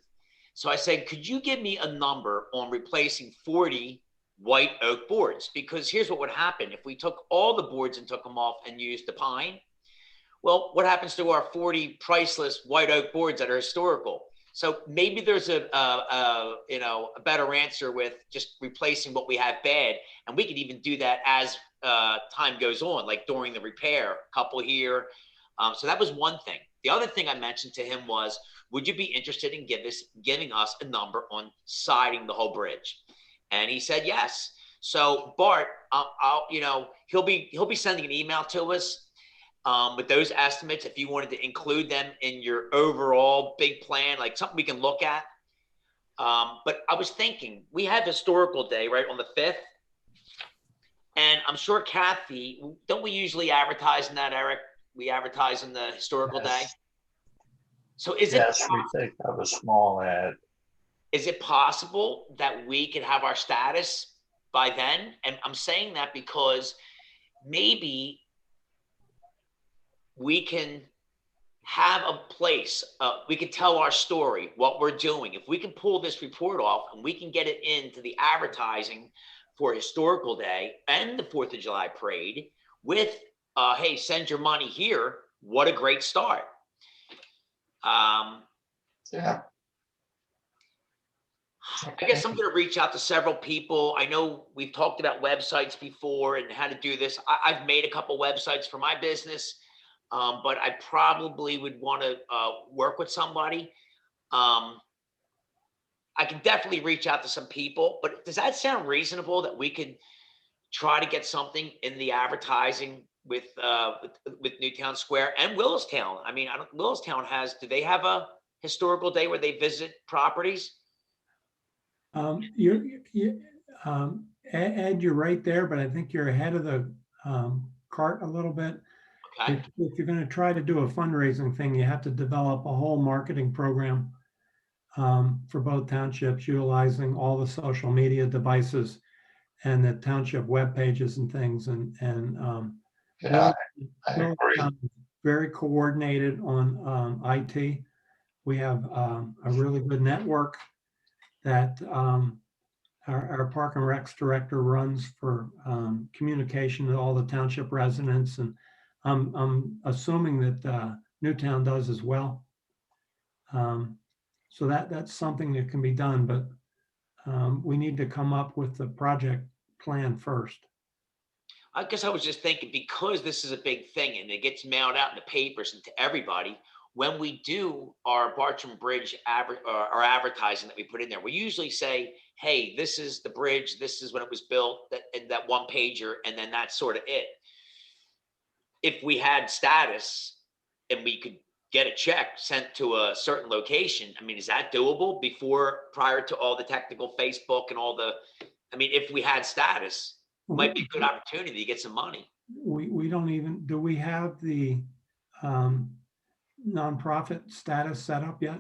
[SPEAKER 1] So I said, could you give me a number on replacing 40 white oak boards? Because here's what would happen. If we took all the boards and took them off and used the pine, well, what happens to our 40 priceless white oak boards that are historical? So maybe there's a better answer with just replacing what we have bad. And we could even do that as time goes on, like during the repair, a couple here. So that was one thing. The other thing I mentioned to him was, would you be interested in giving us a number on siding the whole bridge? And he said yes. So Bart, he'll be sending an email to us with those estimates, if you wanted to include them in your overall big plan, like something we can look at. But I was thinking, we have Historical Day, right, on the 5th. And I'm sure Kathy, don't we usually advertise in that, Eric? We advertise in the Historical Day. So we
[SPEAKER 4] take up a small ad.
[SPEAKER 1] Is it possible that we could have our status by then? And I'm saying that because maybe we can have a place, we can tell our story, what we're doing. If we can pull this report off and we can get it into the advertising for Historical Day and the 4th of July parade with, hey, send your money here, what a great start.
[SPEAKER 4] Yeah.
[SPEAKER 1] I guess I'm going to reach out to several people. I know we've talked about websites before and how to do this. I've made a couple websites for my business, but I probably would want to work with somebody. I can definitely reach out to some people, but does that sound reasonable that we could try to get something in the advertising with Newtown Square and Willistown? I mean, Willistown do they have a Historical Day where they visit properties?
[SPEAKER 5] Ed, you're right there, but I think you're ahead of the cart a little bit.
[SPEAKER 1] Okay.
[SPEAKER 5] If you're going to try to do a fundraising thing, you have to develop a whole marketing program for both townships, utilizing all the social media devices and the township web pages and things.
[SPEAKER 4] Yeah, I agree.
[SPEAKER 5] Very coordinated on IT. We have a really good network that our Park and Recs director runs for communication with all the township residents, and I'm assuming that Newtown does as well. So that's something that can be done, but we need to come up with the project plan first.
[SPEAKER 1] I guess I was just thinking, because this is a big thing and it gets mailed out in the papers and to everybody, when we do our Bartram Bridge our advertising that we put in there, we usually say, hey, this is the bridge, this is when it was built, that one pager, and then that's sort of it. If we had status and we could get a check sent to a certain location, I mean, is that doable prior to all the technical Facebook and all the, I mean, if we had status, it might be a good opportunity to get some money.
[SPEAKER 5] We don't even, do we have the nonprofit status set up yet?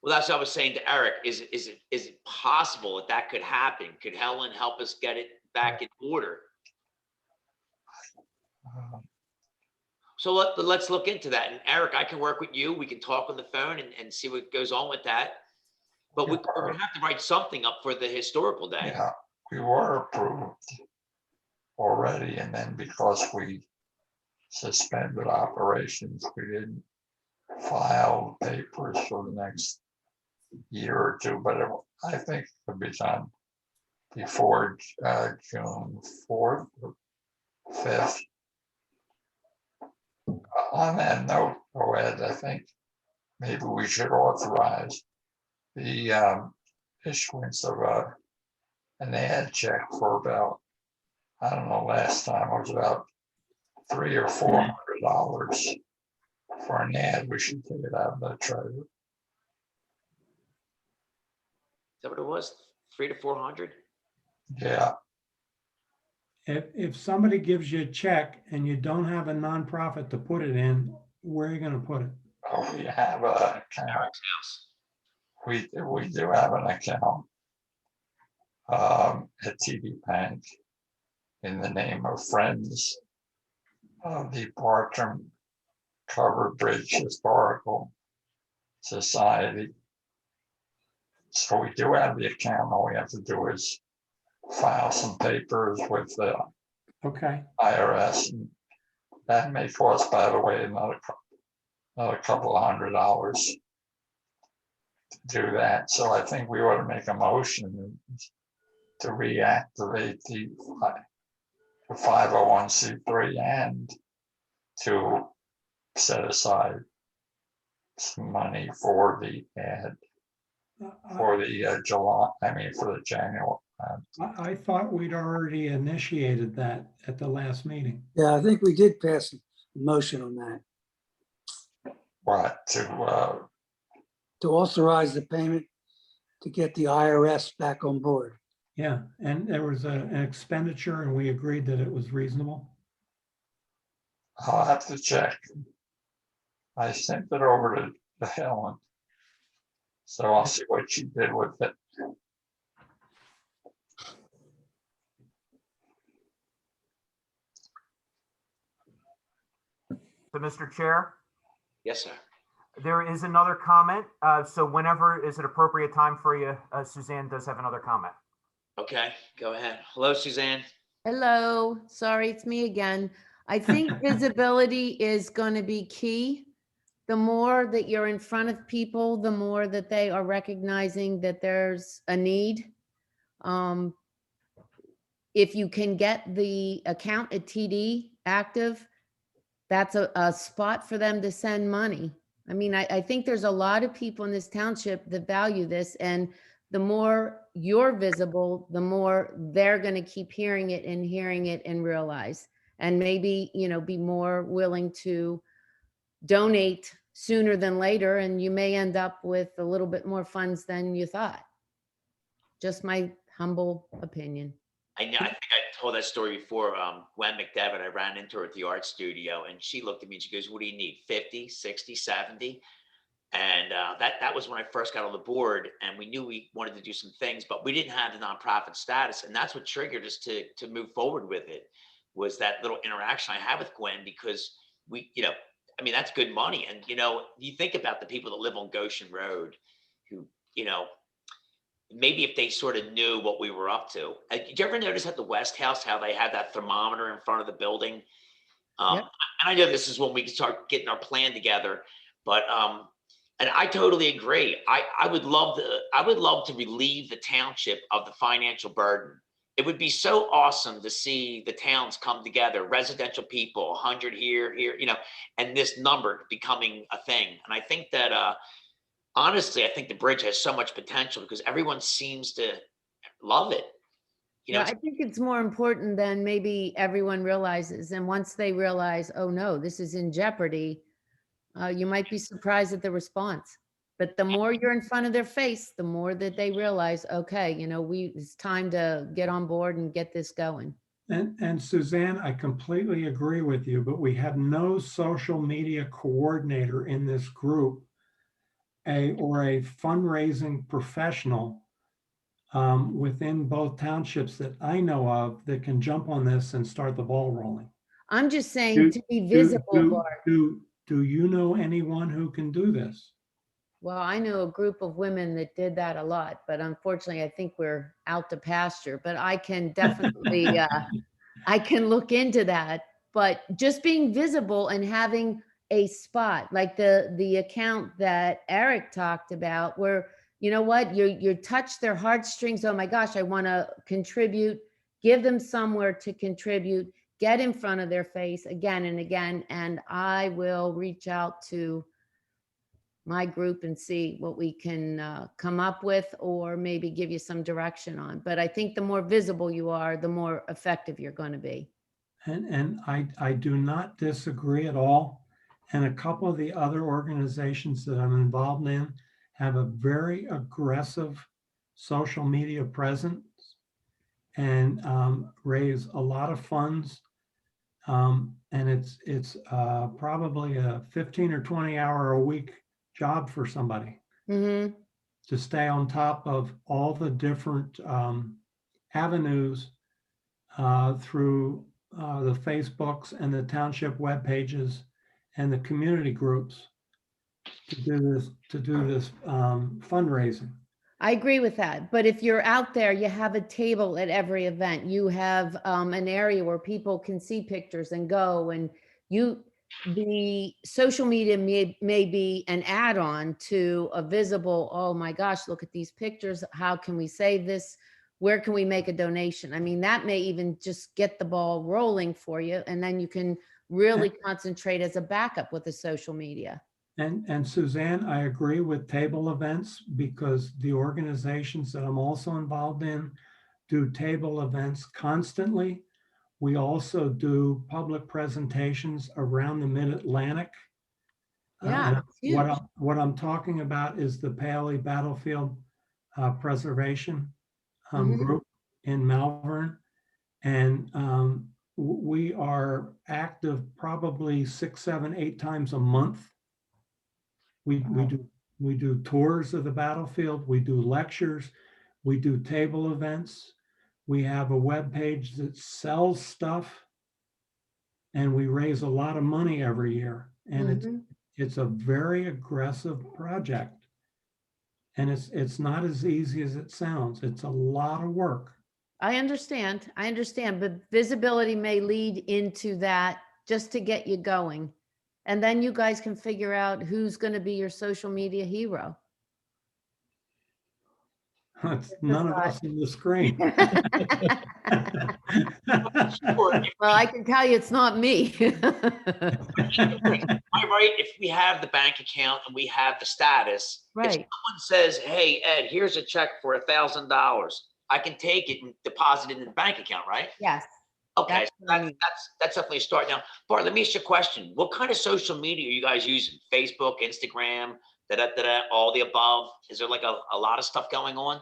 [SPEAKER 1] Well, that's what I was saying to Eric. Is it possible that could happen? Could Helen help us get it back in order? So let's look into that. And Eric, I can work with you. We can talk on the phone and see what goes on with that. But we're going to have to write something up for the Historical Day.
[SPEAKER 4] Yeah, we were approved already, and then because we suspended operations, we didn't file papers for the next year or two, but I think it could be done before June 4th or 5th. On that note, Ed, I think maybe we should authorize the issuance of an ad check for about, I don't know, last time it was about $300 or $400 for an ad. We should take it out of the treasury.
[SPEAKER 1] Is that what it was? 300 to 400?
[SPEAKER 4] Yeah.
[SPEAKER 5] If somebody gives you a check and you don't have a nonprofit to put it in, where are you going to put it?
[SPEAKER 4] Oh, we have an account. We do have an account at TD Bank in the name of Friends of the Bartram Covered Bridge Historical Society. So we do have the account. All we have to do is file some papers with the IRS. And that may cost, by the way, another couple of $100 to do that. So I think we ought to make a motion to reactivate the 501c3 and to set aside some money for the ad for the for the January.
[SPEAKER 5] I thought we'd already initiated that at the last meeting.
[SPEAKER 9] Yeah, I think we did pass a motion on that.
[SPEAKER 4] What,
[SPEAKER 9] to authorize the payment to get the IRS back on board.
[SPEAKER 5] Yeah, and there was an expenditure and we agreed that it was reasonable.
[SPEAKER 4] I'll have to check. I sent it over to Helen. So I'll see what she did with it.
[SPEAKER 2] So, Mr. Chair,
[SPEAKER 1] Yes, sir.
[SPEAKER 2] there is another comment. So whenever is it appropriate time for you, Suzanne does have another comment.
[SPEAKER 1] Okay, go ahead. Hello, Suzanne.
[SPEAKER 8] Hello, sorry, it's me again. I think visibility is going to be key. The more that you're in front of people, the more that they are recognizing that there's a need. If you can get the account at TD active, that's a spot for them to send money. I mean, I think there's a lot of people in this township that value this, and the more you're visible, the more they're going to keep hearing it and realize, and maybe, you know, be more willing to donate sooner than later, and you may end up with a little bit more funds than you thought. Just my humble opinion.
[SPEAKER 1] I know, I think I told that story before. Gwen McDevitt, I ran into her at the art studio and she looked at me and she goes, what do you need? 50, 60, 70? And that was when I first got on the board, and we knew we wanted to do some things, but we didn't have the nonprofit status. And that's what triggered us to move forward with it, was that little interaction I had with Gwen, because we, you know, I mean, that's good money. And, you know, you think about the people that live on Goshen Road who, you know, maybe if they sort of knew what we were up to. Did you ever notice at the West House how they had that thermometer in front of the building?
[SPEAKER 8] Yep.
[SPEAKER 1] And I know this is when we start getting our plan together, but and I totally agree. I would love to relieve the township of the financial burden. It would be so awesome to see the towns come together, residential people, 100 here, you know, and this number becoming a thing. And I think that honestly, I think the bridge has so much potential because everyone seems to love it. You know,
[SPEAKER 8] Yeah, I think it's more important than maybe everyone realizes. And once they realize, oh no, this is in jeopardy, you might be surprised at the response. But the more you're in front of their face, the more that they realize, okay, you know, it's time to get on board and get this going.
[SPEAKER 5] And Suzanne, I completely agree with you, but we have no social media coordinator in this group, or a fundraising professional within both townships that I know of that can jump on this and start the ball rolling.
[SPEAKER 8] I'm just saying to be visible, Bart.
[SPEAKER 5] Do you know anyone who can do this?
[SPEAKER 8] Well, I know a group of women that did that a lot, but unfortunately, I think we're out to pasture. But I can definitely, I can look into that. But just being visible and having a spot like the account that Eric talked about, where you know what, you touch their heartstrings. Oh my gosh, I want to contribute. Give them somewhere to contribute. Get in front of their face again and again, and I will reach out to my group and see what we can come up with, or maybe give you some direction on. But I think the more visible you are, the more effective you're going to be.
[SPEAKER 5] And I do not disagree at all. And a couple of the other organizations that I'm involved in have a very aggressive social media presence and raise a lot of funds. And it's probably a 15 or 20 hour a week job for somebody to stay on top of all the different avenues through the Facebooks and the township web pages and the community groups to do this fundraising.
[SPEAKER 8] I agree with that. But if you're out there, you have a table at every event. You have an area where people can see pictures and go, and the social media may be an add-on to a visible, oh my gosh, look at these pictures. How can we save this? Where can we make a donation? I mean, that may even just get the ball rolling for you. And then you can really concentrate as a backup with the social media.
[SPEAKER 5] And Suzanne, I agree with table events, because the organizations that I'm also involved in do table events constantly. We also do public presentations around the Mid-Atlantic.
[SPEAKER 8] Yeah,
[SPEAKER 5] what I'm talking about is the Paoli Battlefield Preservation group in Malvern. And we are active probably 6, 7, 8 times a month. We do tours of the battlefield. We do lectures. We do table events. We have a web page that sells stuff. and we raise a lot of money every year. And
[SPEAKER 8] Mhm.
[SPEAKER 5] it's a very aggressive project. And it's not as easy as it sounds. It's a lot of work.
[SPEAKER 8] I understand, but visibility may lead into that just to get you going. And then you guys can figure out who's going to be your social media hero.
[SPEAKER 5] It's none of us on the screen.
[SPEAKER 8] Well, I can tell you it's not me.
[SPEAKER 1] Am I right? If we have the bank account and we have the status, if
[SPEAKER 8] Right.
[SPEAKER 1] someone says, "Hey, Ed, here's a check for $1,000," I can take it and deposit it in the bank account, right?
[SPEAKER 8] Yes.
[SPEAKER 1] Okay,
[SPEAKER 8] That's
[SPEAKER 1] so
[SPEAKER 8] what I mean.
[SPEAKER 1] that's definitely a start. Now, Bart, let me ask you a question. What kind of social media are you guys using? Facebook, Instagram, all the above? Is there like a lot of stuff going on?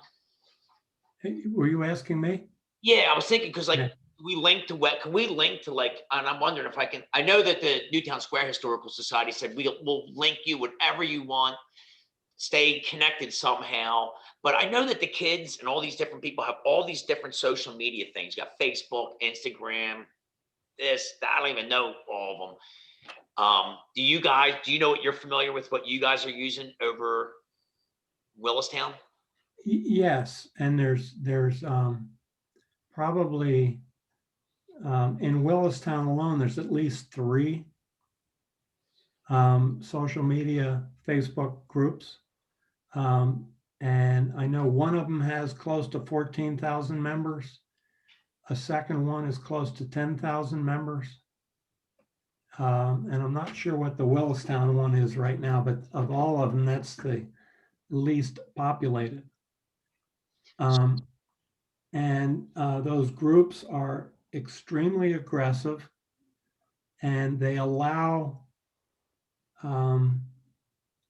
[SPEAKER 5] Were you asking me?
[SPEAKER 1] Yeah, I was thinking because like
[SPEAKER 5] Yeah.
[SPEAKER 1] we link to what? Can we link to like? And I'm wondering if I can. I know that the Newtown Square Historical Society said we'll link you whatever you want. Stay connected somehow. But I know that the kids and all these different people have all these different social media things. You got Facebook, Instagram, this, that. I don't even know all of them. Do you know what you're familiar with what you guys are using over Willistown?
[SPEAKER 5] Yes, and there's probably in Willistown alone, there's at least 3 social media Facebook groups. And I know one of them has close to 14,000 members. A second one is close to 10,000 members. And I'm not sure what the Willistown one is right now, but of all of them, that's the least populated. And those groups are extremely aggressive, and they allow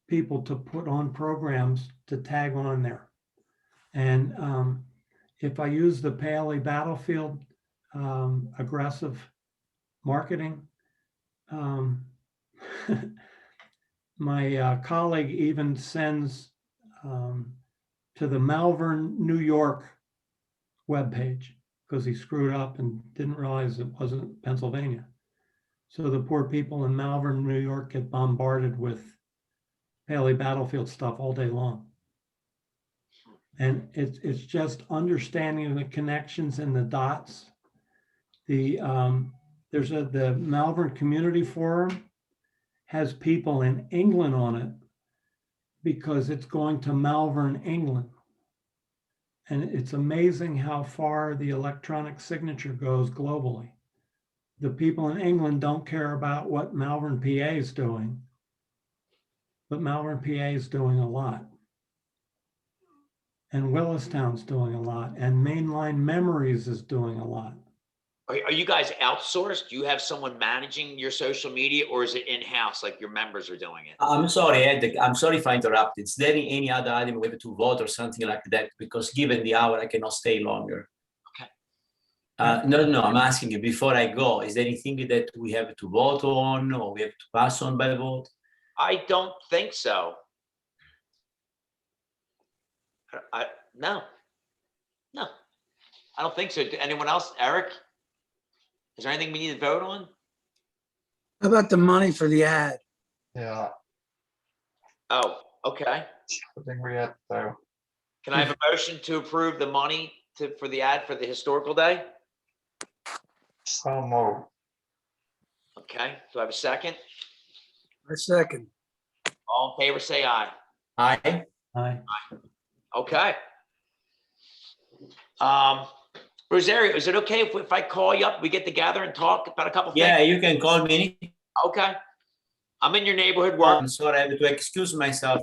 [SPEAKER 5] people to put on programs to tag on there. And if I use the Paley Battlefield aggressive marketing, my colleague even sends to the Malvern, New York webpage because he screwed up and didn't realize it wasn't Pennsylvania. So the poor people in Malvern, New York get bombarded with Paley Battlefield stuff all day long. And it's just understanding the connections and the dots. The Malvern Community Forum has people in England on it because it's going to Malvern, England. And it's amazing how far the electronic signature goes globally. The people in England don't care about what Malvern, PA is doing, but Malvern, PA is doing a lot. And Willistown's doing a lot, and Mainline Memories is doing a lot.
[SPEAKER 1] Are you guys outsourced? Do you have someone managing your social media, or is it in-house, like your members are doing it?
[SPEAKER 6] I'm sorry, Ed. I'm sorry if I interrupted. Is there any other item we have to vote or something like that? Because given the hour, I cannot stay longer.
[SPEAKER 1] Okay.
[SPEAKER 6] No, I'm asking you before I go, is there anything that we have to vote on or we have to pass on by vote?
[SPEAKER 1] I don't think so. No, I don't think so. Anyone else? Eric? Is there anything we need to vote on?
[SPEAKER 9] How about the money for the ad?
[SPEAKER 4] Yeah,
[SPEAKER 1] Oh, okay.
[SPEAKER 4] I think we had to.
[SPEAKER 1] Can I have a motion to approve the money for the ad for the Historical Day?
[SPEAKER 4] So moved.
[SPEAKER 1] Okay, do I have a second?
[SPEAKER 9] A second.
[SPEAKER 1] All in favor, say aye.
[SPEAKER 6] Aye.
[SPEAKER 5] Aye.
[SPEAKER 1] Okay. Rosario, is it okay if I call you up, we get together and talk about a couple things?
[SPEAKER 6] Yeah, you can call me.
[SPEAKER 1] Okay. I'm in your neighborhood work.
[SPEAKER 6] I'm sorry, I have to excuse myself.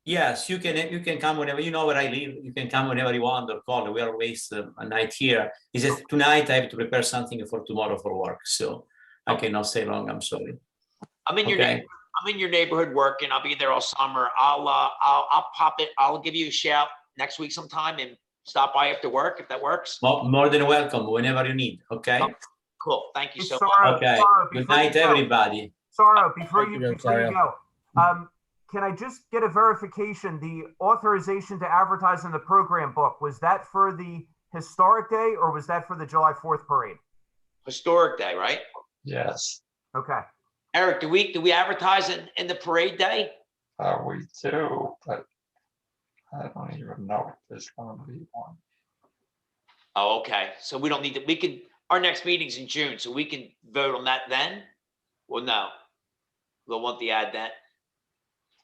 [SPEAKER 6] Yes, you can come whenever, you know where I live. You can come whenever you want or call. We are always a night here. It's just tonight I have to prepare something for tomorrow for work. So I cannot stay long. I'm sorry.
[SPEAKER 1] I'm in your
[SPEAKER 6] Okay.
[SPEAKER 1] neighborhood. I'm in your neighborhood working. I'll be there all summer. I'll pop it. I'll give you a shout next week sometime and stop by after work if that works.
[SPEAKER 6] More than welcome whenever you need. Okay.
[SPEAKER 1] Cool. Thank you
[SPEAKER 2] Hey,
[SPEAKER 1] so
[SPEAKER 2] Sara,
[SPEAKER 1] much.
[SPEAKER 6] Okay.
[SPEAKER 2] Sara,
[SPEAKER 6] Good
[SPEAKER 2] before you
[SPEAKER 6] night,
[SPEAKER 2] go-
[SPEAKER 6] everybody.
[SPEAKER 2] Sara, before
[SPEAKER 7] Thank
[SPEAKER 2] you
[SPEAKER 7] you,
[SPEAKER 2] before you
[SPEAKER 7] Rosario.
[SPEAKER 2] go, can I just get a verification? The authorization to advertise in the program book, was that for the Historic Day or was that for the July 4th parade?
[SPEAKER 1] Historic Day, right?
[SPEAKER 4] Yes,
[SPEAKER 2] Okay.
[SPEAKER 1] Eric, do we advertise in the parade day?
[SPEAKER 4] we do, but I don't even know if there's gonna be one.
[SPEAKER 1] Oh, okay. So we don't need to, we can, our next meeting's in June, so we can vote on that then? Well, no. We'll want the ad then.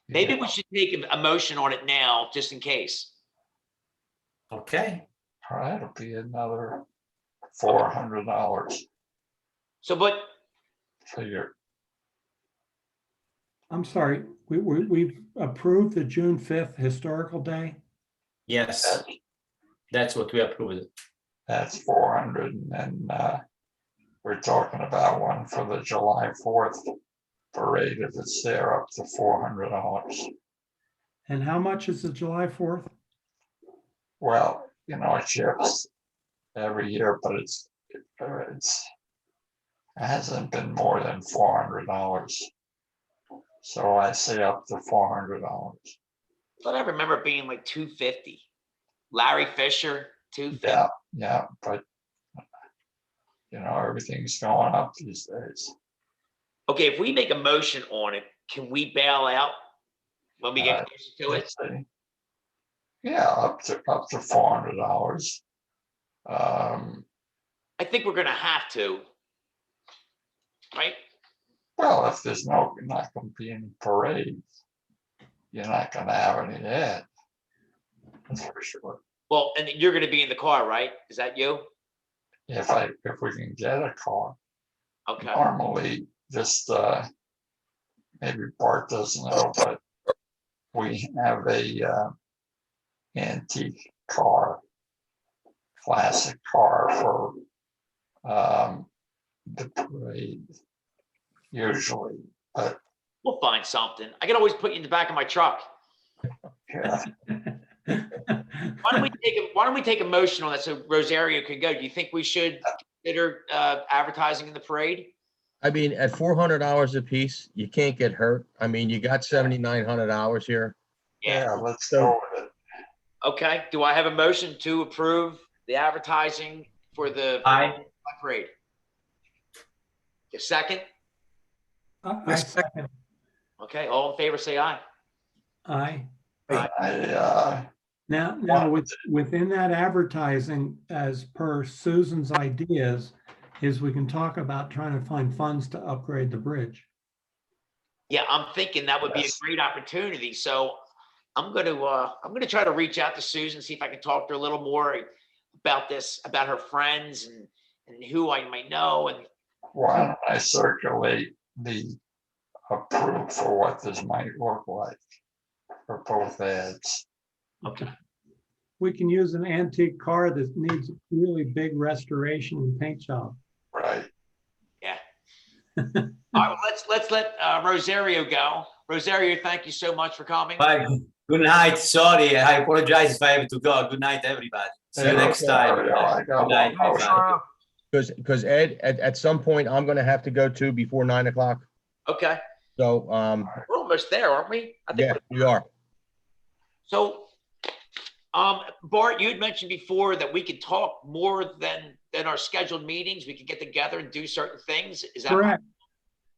[SPEAKER 1] Maybe
[SPEAKER 4] Yeah.
[SPEAKER 1] we should take a motion on it now, just in case.
[SPEAKER 6] Okay.
[SPEAKER 4] All right, it'll be another $400
[SPEAKER 1] So, but
[SPEAKER 4] for your,
[SPEAKER 5] I'm sorry, we've approved the June 5th Historical Day.
[SPEAKER 6] Yes, that's what we approved.
[SPEAKER 4] that's 400, and then we're talking about one for the July 4th parade, if it's there, up to $400.
[SPEAKER 5] And how much is the July 4th?
[SPEAKER 4] Well, it shifts every year, but it hasn't been more than $400. So I say up to $400.
[SPEAKER 1] but I remember it being like 250. Larry Fisher, 250.
[SPEAKER 4] Yeah, but everything's going up these days.
[SPEAKER 1] Okay, if we make a motion on it, can we bail out when we get closer to it?
[SPEAKER 4] Let's see. Yeah, up to $400.
[SPEAKER 1] I think we're gonna have to. Right?
[SPEAKER 4] Well, if there's not going to be any parades, you're not going to have any ad. That's for sure.
[SPEAKER 1] Well, and you're gonna be in the car, right? Is that you?
[SPEAKER 4] If we can get a car,
[SPEAKER 1] Okay.
[SPEAKER 4] normally just maybe Bart doesn't know, but we have a antique car, classic car for the parade usually, but
[SPEAKER 1] We'll find something. I can always put you in the back of my truck.
[SPEAKER 4] yeah.
[SPEAKER 1] Why don't we take a motion on that so Rosario can go? Do you think we should consider advertising in the parade?
[SPEAKER 7] I mean, at $400 a piece, you can't get hurt. I mean, you got 7,900 hours here.
[SPEAKER 1] Yeah.
[SPEAKER 4] Let's go with it.
[SPEAKER 1] Okay. Do I have a motion to approve the advertising for the
[SPEAKER 6] Aye.
[SPEAKER 1] parade? A second?
[SPEAKER 5] I second.
[SPEAKER 1] Okay. All in favor, say aye.
[SPEAKER 5] Aye.
[SPEAKER 4] Wow.
[SPEAKER 5] Within that advertising, as per Susan's ideas, is we can talk about trying to find funds to upgrade the bridge.
[SPEAKER 1] Yeah, I'm thinking that would be a
[SPEAKER 4] Yes.
[SPEAKER 1] great opportunity. So I'm gonna try to reach out to Susan, see if I can talk to her a little more about this, about her friends and who I might know. And
[SPEAKER 4] Why don't I circulate the approved for what this might look like for both ads?
[SPEAKER 1] okay,
[SPEAKER 5] We can use an antique car that needs really big restoration and paint job.
[SPEAKER 4] Right.
[SPEAKER 1] yeah. All right, well, let's let Rosario go. Rosario, thank you so much for coming.
[SPEAKER 6] Bye. Good night. Sorry, I apologize if I have to go. Good night, everybody. See you next time.
[SPEAKER 4] I got
[SPEAKER 6] Good night.
[SPEAKER 4] one.
[SPEAKER 6] Bye.
[SPEAKER 7] Because Ed, at some point, I'm going to have to go to before 9 o'clock.
[SPEAKER 1] Okay,
[SPEAKER 7] So,
[SPEAKER 1] we're almost there, aren't we? I think
[SPEAKER 7] yeah, we are.
[SPEAKER 1] so. Bart, you had mentioned before that we could talk more than our scheduled meetings. We could get together and do certain things. Is that
[SPEAKER 5] Correct.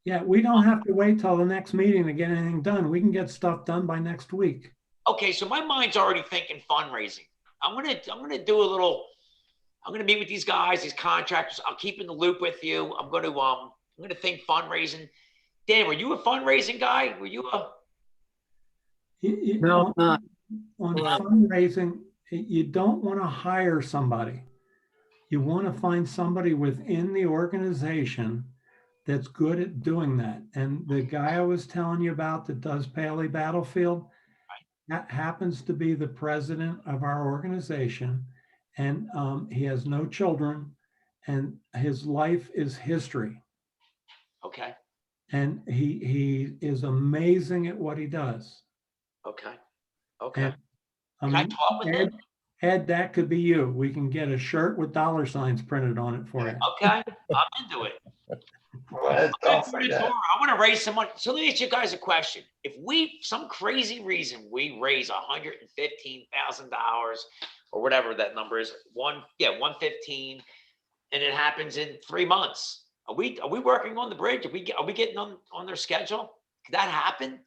[SPEAKER 5] Yeah, we don't have to wait till the next meeting to get anything done. We can get stuff done by next week.
[SPEAKER 1] okay? So my mind's already thinking fundraising. I'm gonna do a little. I'm gonna meet with these guys, these contractors. I'll keep in the loop with you. I'm gonna think fundraising. Dan, were you a fundraising guy? Were you a?
[SPEAKER 9] No, not.
[SPEAKER 5] On fundraising, you don't want to hire somebody. You want to find somebody within the organization that's good at doing that. And the guy I was telling you about that does Paley Battlefield, that happens to be the president of our organization. And he has no children and his life is history.
[SPEAKER 1] Okay.
[SPEAKER 5] And he is amazing at what he does.
[SPEAKER 1] Okay. Okay.
[SPEAKER 5] And,
[SPEAKER 1] Can I talk with him?
[SPEAKER 5] Ed, that could be you. We can get a shirt with dollar signs printed on it for you.
[SPEAKER 1] Okay. I'm into it.
[SPEAKER 4] Well, don't forget.
[SPEAKER 1] I want to raise some money. So let me ask you guys a question. If some crazy reason we raise $115,000 or whatever that number is, 115, and it happens in 3 months, Are we working on the bridge? Are we getting on their schedule? Could that happen?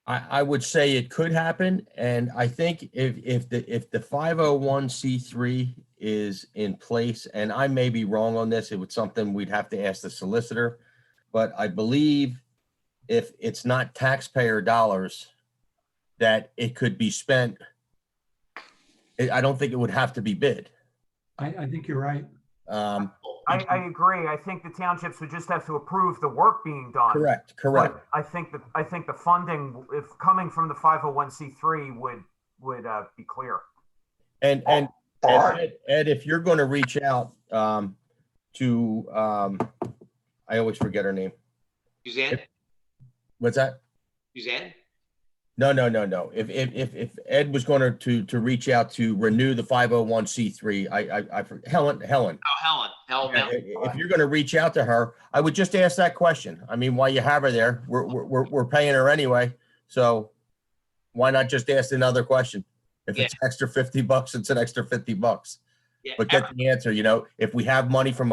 [SPEAKER 7] I would say it could happen, and I think if the 501c3 is in place, and I may be wrong on this, it was something we'd have to ask the solicitor, but I believe if it's not taxpayer dollars, that it could be spent. I don't think it would have to be bid.
[SPEAKER 5] I think you're right.
[SPEAKER 2] I agree. I think the townships would just have to approve the work being done.
[SPEAKER 7] Correct.
[SPEAKER 2] But I think the funding, if coming from the 501c3, would be clear.
[SPEAKER 7] And Ed, if you're going to reach out to, I always forget her name.
[SPEAKER 1] Suzanne?
[SPEAKER 7] What's that?
[SPEAKER 1] Suzanne?
[SPEAKER 7] No. If Ed was going to reach out to renew the 501c3, I Helen.
[SPEAKER 1] Oh, Helen.
[SPEAKER 7] If you're going to reach out to her, I would just ask that question. I mean, while you have her there, we're paying her anyway, so why not just ask another question? If it's extra $50, it's an extra $50.
[SPEAKER 1] Yeah,
[SPEAKER 7] But get the answer. You know, if we have money from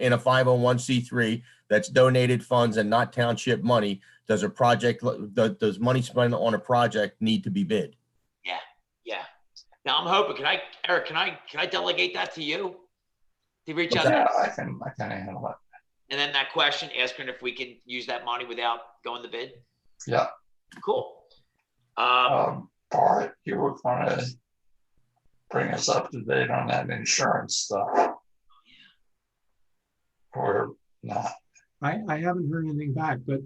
[SPEAKER 7] in a 501c3 that's donated funds and not township money, does money spent on a project need to be bid?
[SPEAKER 1] Yeah. Now I'm hoping. Eric? Can I delegate that to you? To reach out.
[SPEAKER 4] Yeah, I can handle it.
[SPEAKER 1] And then that question, asking if we can use that money without going to bid.
[SPEAKER 4] Yeah.
[SPEAKER 1] Cool.
[SPEAKER 4] Bart, you were going to bring us up to date on that insurance stuff. Or not?
[SPEAKER 5] I haven't heard anything back, but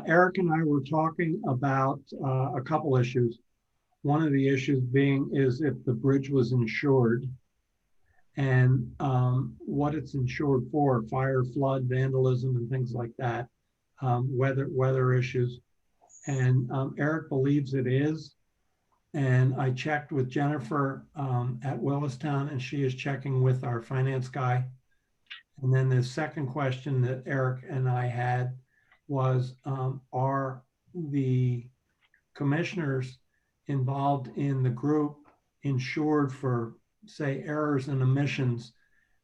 [SPEAKER 5] Eric and I were talking about a couple issues. One of the issues being is if the bridge was insured and what it's insured for, fire, flood, vandalism, and things like that, weather issues. And Eric believes it is. And I checked with Jennifer at Willistown, and she is checking with our finance guy. And then the second question that Eric and I had was, are the commissioners involved in the group insured for, say, errors and omissions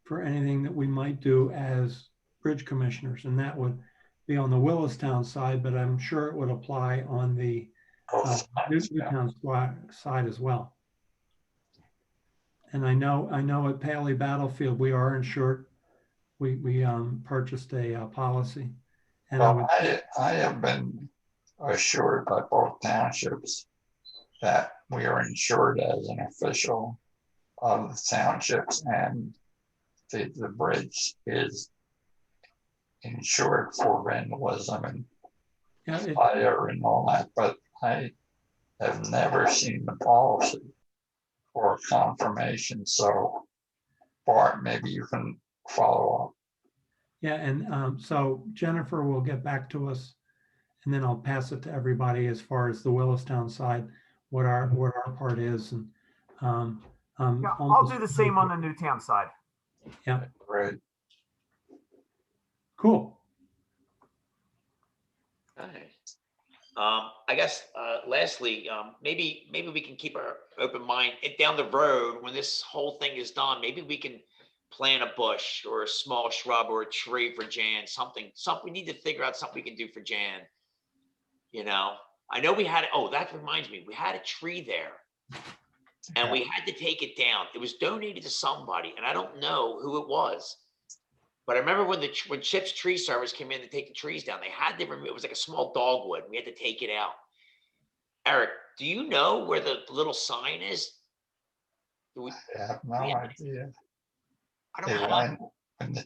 [SPEAKER 5] for anything that we might do as bridge commissioners? And that would be on the Willistown side, but I'm sure it would apply on the Newtown side as well. And I know at Paley Battlefield, we are insured. We purchased a policy. And
[SPEAKER 4] well, I have been assured by both townships that we are insured as an official of the townships, and the bridge is insured for vandalism and fire and all that, but I have never seen the policy or confirmation. So Bart, maybe you can follow up.
[SPEAKER 5] Yeah, and so Jennifer will get back to us, and then I'll pass it to everybody as far as the Willistown side, what our part is. And
[SPEAKER 2] yeah, I'll do the same on the Newtown side.
[SPEAKER 5] Yeah.
[SPEAKER 4] Right.
[SPEAKER 5] Cool.
[SPEAKER 1] All right. I guess lastly, maybe we can keep our open mind down the road when this whole thing is done. Maybe we can plant a bush or a small shrub or a tree for Jan. Something we need to figure out something we can do for Jan. You know, I know we had. Oh, that reminds me, we had a tree there, and we had to take it down. It was donated to somebody, and I don't know who it was. But I remember when Chip's Tree Service came in to take the trees down, they had to remove. It was like a small dogwood. We had to take it out. Eric, do you know where the little sign is?
[SPEAKER 4] I have no idea.
[SPEAKER 1] I don't know.
[SPEAKER 4] In the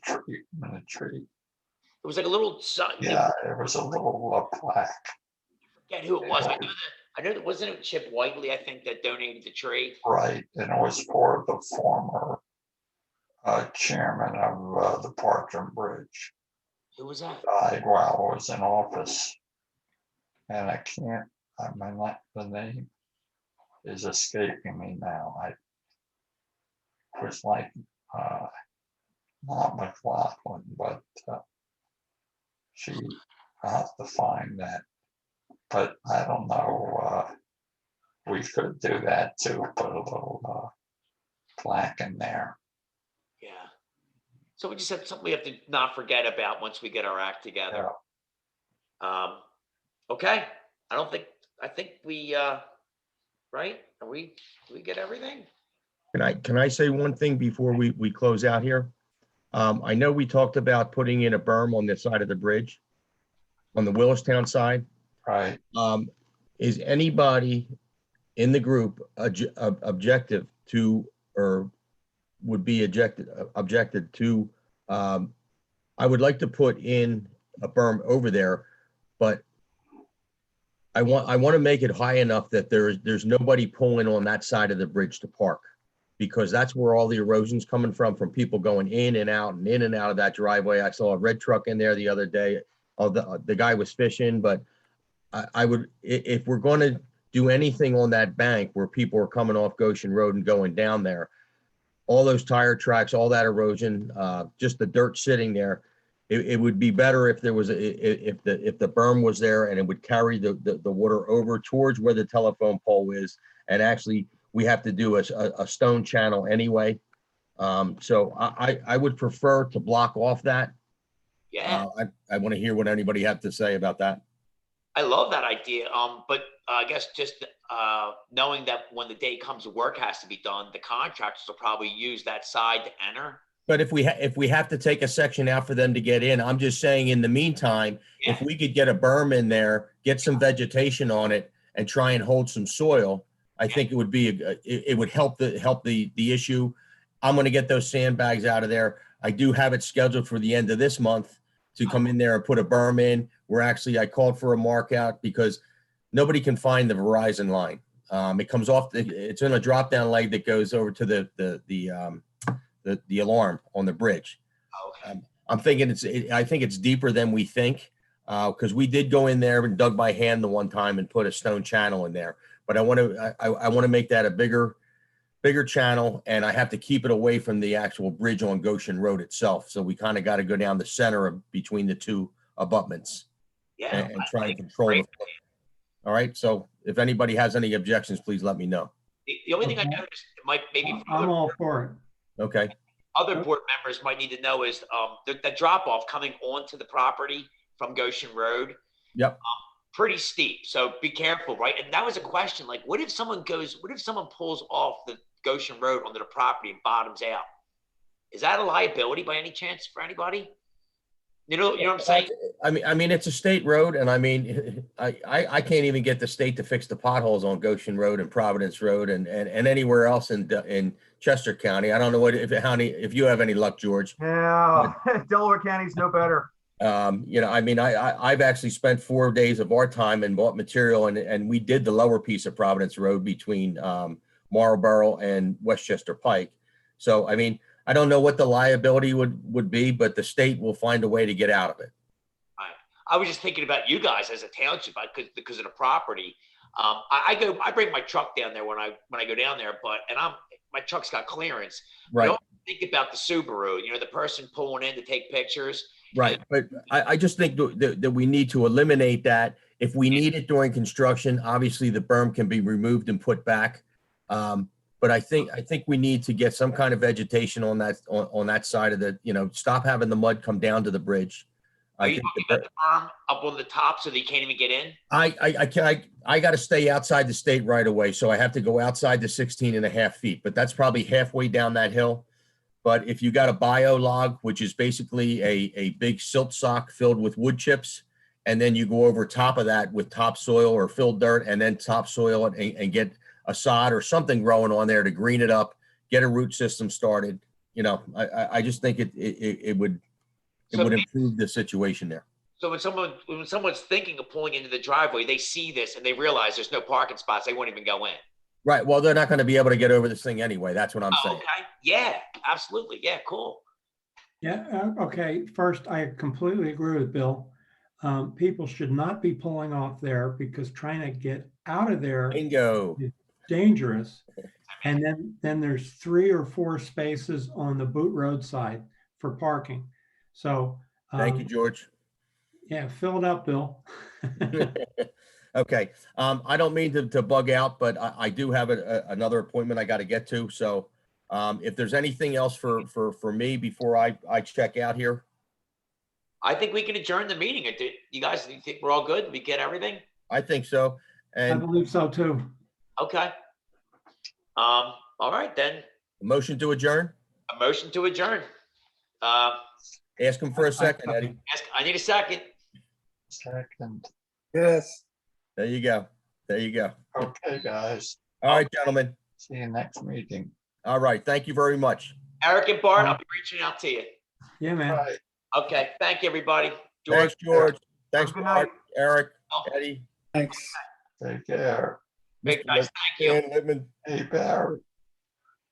[SPEAKER 4] tree.
[SPEAKER 1] It was like a little sign.
[SPEAKER 4] Yeah, it was a little plaque.
[SPEAKER 1] I forget who it was. I know that wasn't it Chip Whiteley, I think, that donated the tree.
[SPEAKER 4] Right, and it was for the former chairman of the Batram Bridge.
[SPEAKER 1] Who was that?
[SPEAKER 4] Died while I was in office, and the name is escaping me now. I was like not McLaughlin, but I'll have to find that. But I don't know. We could do that too. Put a little plaque in there.
[SPEAKER 1] Yeah. So we just have something we have to not forget about once we get our act together. Okay, I think we, right? Do we get everything?
[SPEAKER 7] Can I say one thing before we close out here? I know we talked about putting in a berm on the side of the bridge, on the Willistown side.
[SPEAKER 4] Right.
[SPEAKER 7] Is anybody in the group objective to, or would be objected to, I would like to put in a berm over there, but I want to make it high enough that there's nobody pulling on that side of the bridge to park, because that's where all the erosion's coming from people going in and out and in and out of that driveway. I saw a red truck in there the other day. Oh, the guy was fishing, but I would, if we're going to do anything on that bank where people are coming off Goshen Road and going down there, all those tire tracks, all that erosion, just the dirt sitting there, it would be better if there was if the berm was there and it would carry the water over towards where the telephone pole is. And actually, we have to do a stone channel anyway. So I would prefer to block off that.
[SPEAKER 1] Yeah,
[SPEAKER 7] I want to hear what anybody have to say about that.
[SPEAKER 1] I love that idea. But I guess just knowing that when the day comes, work has to be done, the contractors will probably use that side to enter.
[SPEAKER 7] But if we have to take a section out for them to get in, I'm just saying in the meantime,
[SPEAKER 1] Yeah.
[SPEAKER 7] if we could get a berm in there, get some vegetation on it and try and hold some soil, I think it would be, it would help the issue. I'm going to get those sandbags out of there. I do have it scheduled for the end of this month to come in there and put a berm in. I called for a mark out because nobody can find the Verizon line. It comes off, it's in a drop down leg that goes over to the alarm on the bridge.
[SPEAKER 1] Okay.
[SPEAKER 7] I'm thinking I think it's deeper than we think, because we did go in there and dug by hand the one time and put a stone channel in there. But I want to make that a bigger channel, and I have to keep it away from the actual bridge on Goshen Road itself. So we kind of got to go down the center between the two abutments.
[SPEAKER 1] Yeah,
[SPEAKER 7] and try and control it. All right. So if anybody has any objections, please let me know.
[SPEAKER 1] The only thing I noticed, Mike, maybe
[SPEAKER 5] I'm all for it.
[SPEAKER 7] Okay.
[SPEAKER 1] other board members might need to know is the drop off coming onto the property from Goshen Road.
[SPEAKER 7] Yep.
[SPEAKER 1] Pretty steep. So be careful, right? And that was a question. Like, what if someone pulls off the Goshen Road onto the property and bottoms out? Is that a liability by any chance for anybody? You know what I'm saying?
[SPEAKER 7] I mean, it's a state road, and I mean, I can't even get the state to fix the potholes on Goshen Road and Providence Road and anywhere else in Chester County. I don't know if you have any luck, George.
[SPEAKER 2] Yeah, Delaware County's no better.
[SPEAKER 7] You know, I mean, I've actually spent 4 days of our time and bought material, and we did the lower piece of Providence Road between Marlboro and Westchester Pike. So, I mean, I don't know what the liability would be, but the state will find a way to get out of it.
[SPEAKER 1] I was just thinking about you guys as a township because of the property. I bring my truck down there when I go down there, my truck's got clearance.
[SPEAKER 7] Right.
[SPEAKER 1] Don't think about the Subaru, the person pulling in to take pictures.
[SPEAKER 7] Right. But I just think that we need to eliminate that. If we need it during construction, obviously the berm can be removed and put back. But I think we need to get some kind of vegetation on that side of the, stop having the mud come down to the bridge.
[SPEAKER 1] Are you talking about the berm up on the top so that you can't even get in?
[SPEAKER 7] I got to stay outside the state right away. So I have to go outside the 16.5 feet, but that's probably halfway down that hill. But if you got a bio log, which is basically a big silt sock filled with wood chips, and then you go over top of that with topsoil or filled dirt and then topsoil and get a sod or something growing on there to green it up, get a root system started. I just think it would improve the situation there.
[SPEAKER 1] So when someone's thinking of pulling into the driveway, they see this and they realize there's no parking spots, they won't even go in.
[SPEAKER 7] Right. Well, they're not going to be able to get over this thing anyway. That's what I'm saying.
[SPEAKER 1] Okay. Yeah, absolutely. Yeah, cool.
[SPEAKER 5] Yeah. Okay. First, I completely agree with Bill. People should not be pulling off there because trying to get out of there
[SPEAKER 7] Bingo.
[SPEAKER 5] is dangerous. And then there's 3 or 4 spaces on the Boot Road side for parking. So
[SPEAKER 7] thank you, George.
[SPEAKER 5] Yeah, fill it up, Bill.
[SPEAKER 7] Okay. I don't mean to bug out, but I do have another appointment I got to get to. So If there's anything else for me before I check out here,
[SPEAKER 1] I think we can adjourn the meeting. You guys, you think we're all good? We get everything?
[SPEAKER 7] I think so.
[SPEAKER 5] I
[SPEAKER 7] And
[SPEAKER 5] believe so too.
[SPEAKER 1] Okay. All right, then.
[SPEAKER 7] motion to adjourn?
[SPEAKER 1] A motion to adjourn.
[SPEAKER 7] Ask him for a second, Eddie.
[SPEAKER 1] I need a second.
[SPEAKER 4] Second.
[SPEAKER 9] Yes.
[SPEAKER 7] There you go. There you go.
[SPEAKER 4] Okay, guys.
[SPEAKER 7] All right, gentlemen.
[SPEAKER 4] See you next meeting.
[SPEAKER 7] All right. Thank you very much.
[SPEAKER 1] Eric and Bart, I'll be reaching out to you.
[SPEAKER 5] Yeah, man.
[SPEAKER 4] Bye.
[SPEAKER 1] Okay, thank you, everybody.
[SPEAKER 7] Thanks, George. Thanks,
[SPEAKER 2] Good
[SPEAKER 7] Mark,
[SPEAKER 2] night.
[SPEAKER 7] Eric,
[SPEAKER 1] Oh.
[SPEAKER 7] Eddie.
[SPEAKER 9] Thanks.
[SPEAKER 4] Take care.
[SPEAKER 1] Big guys, thank you.
[SPEAKER 7] Dan Littman.
[SPEAKER 4] Hey, Barry.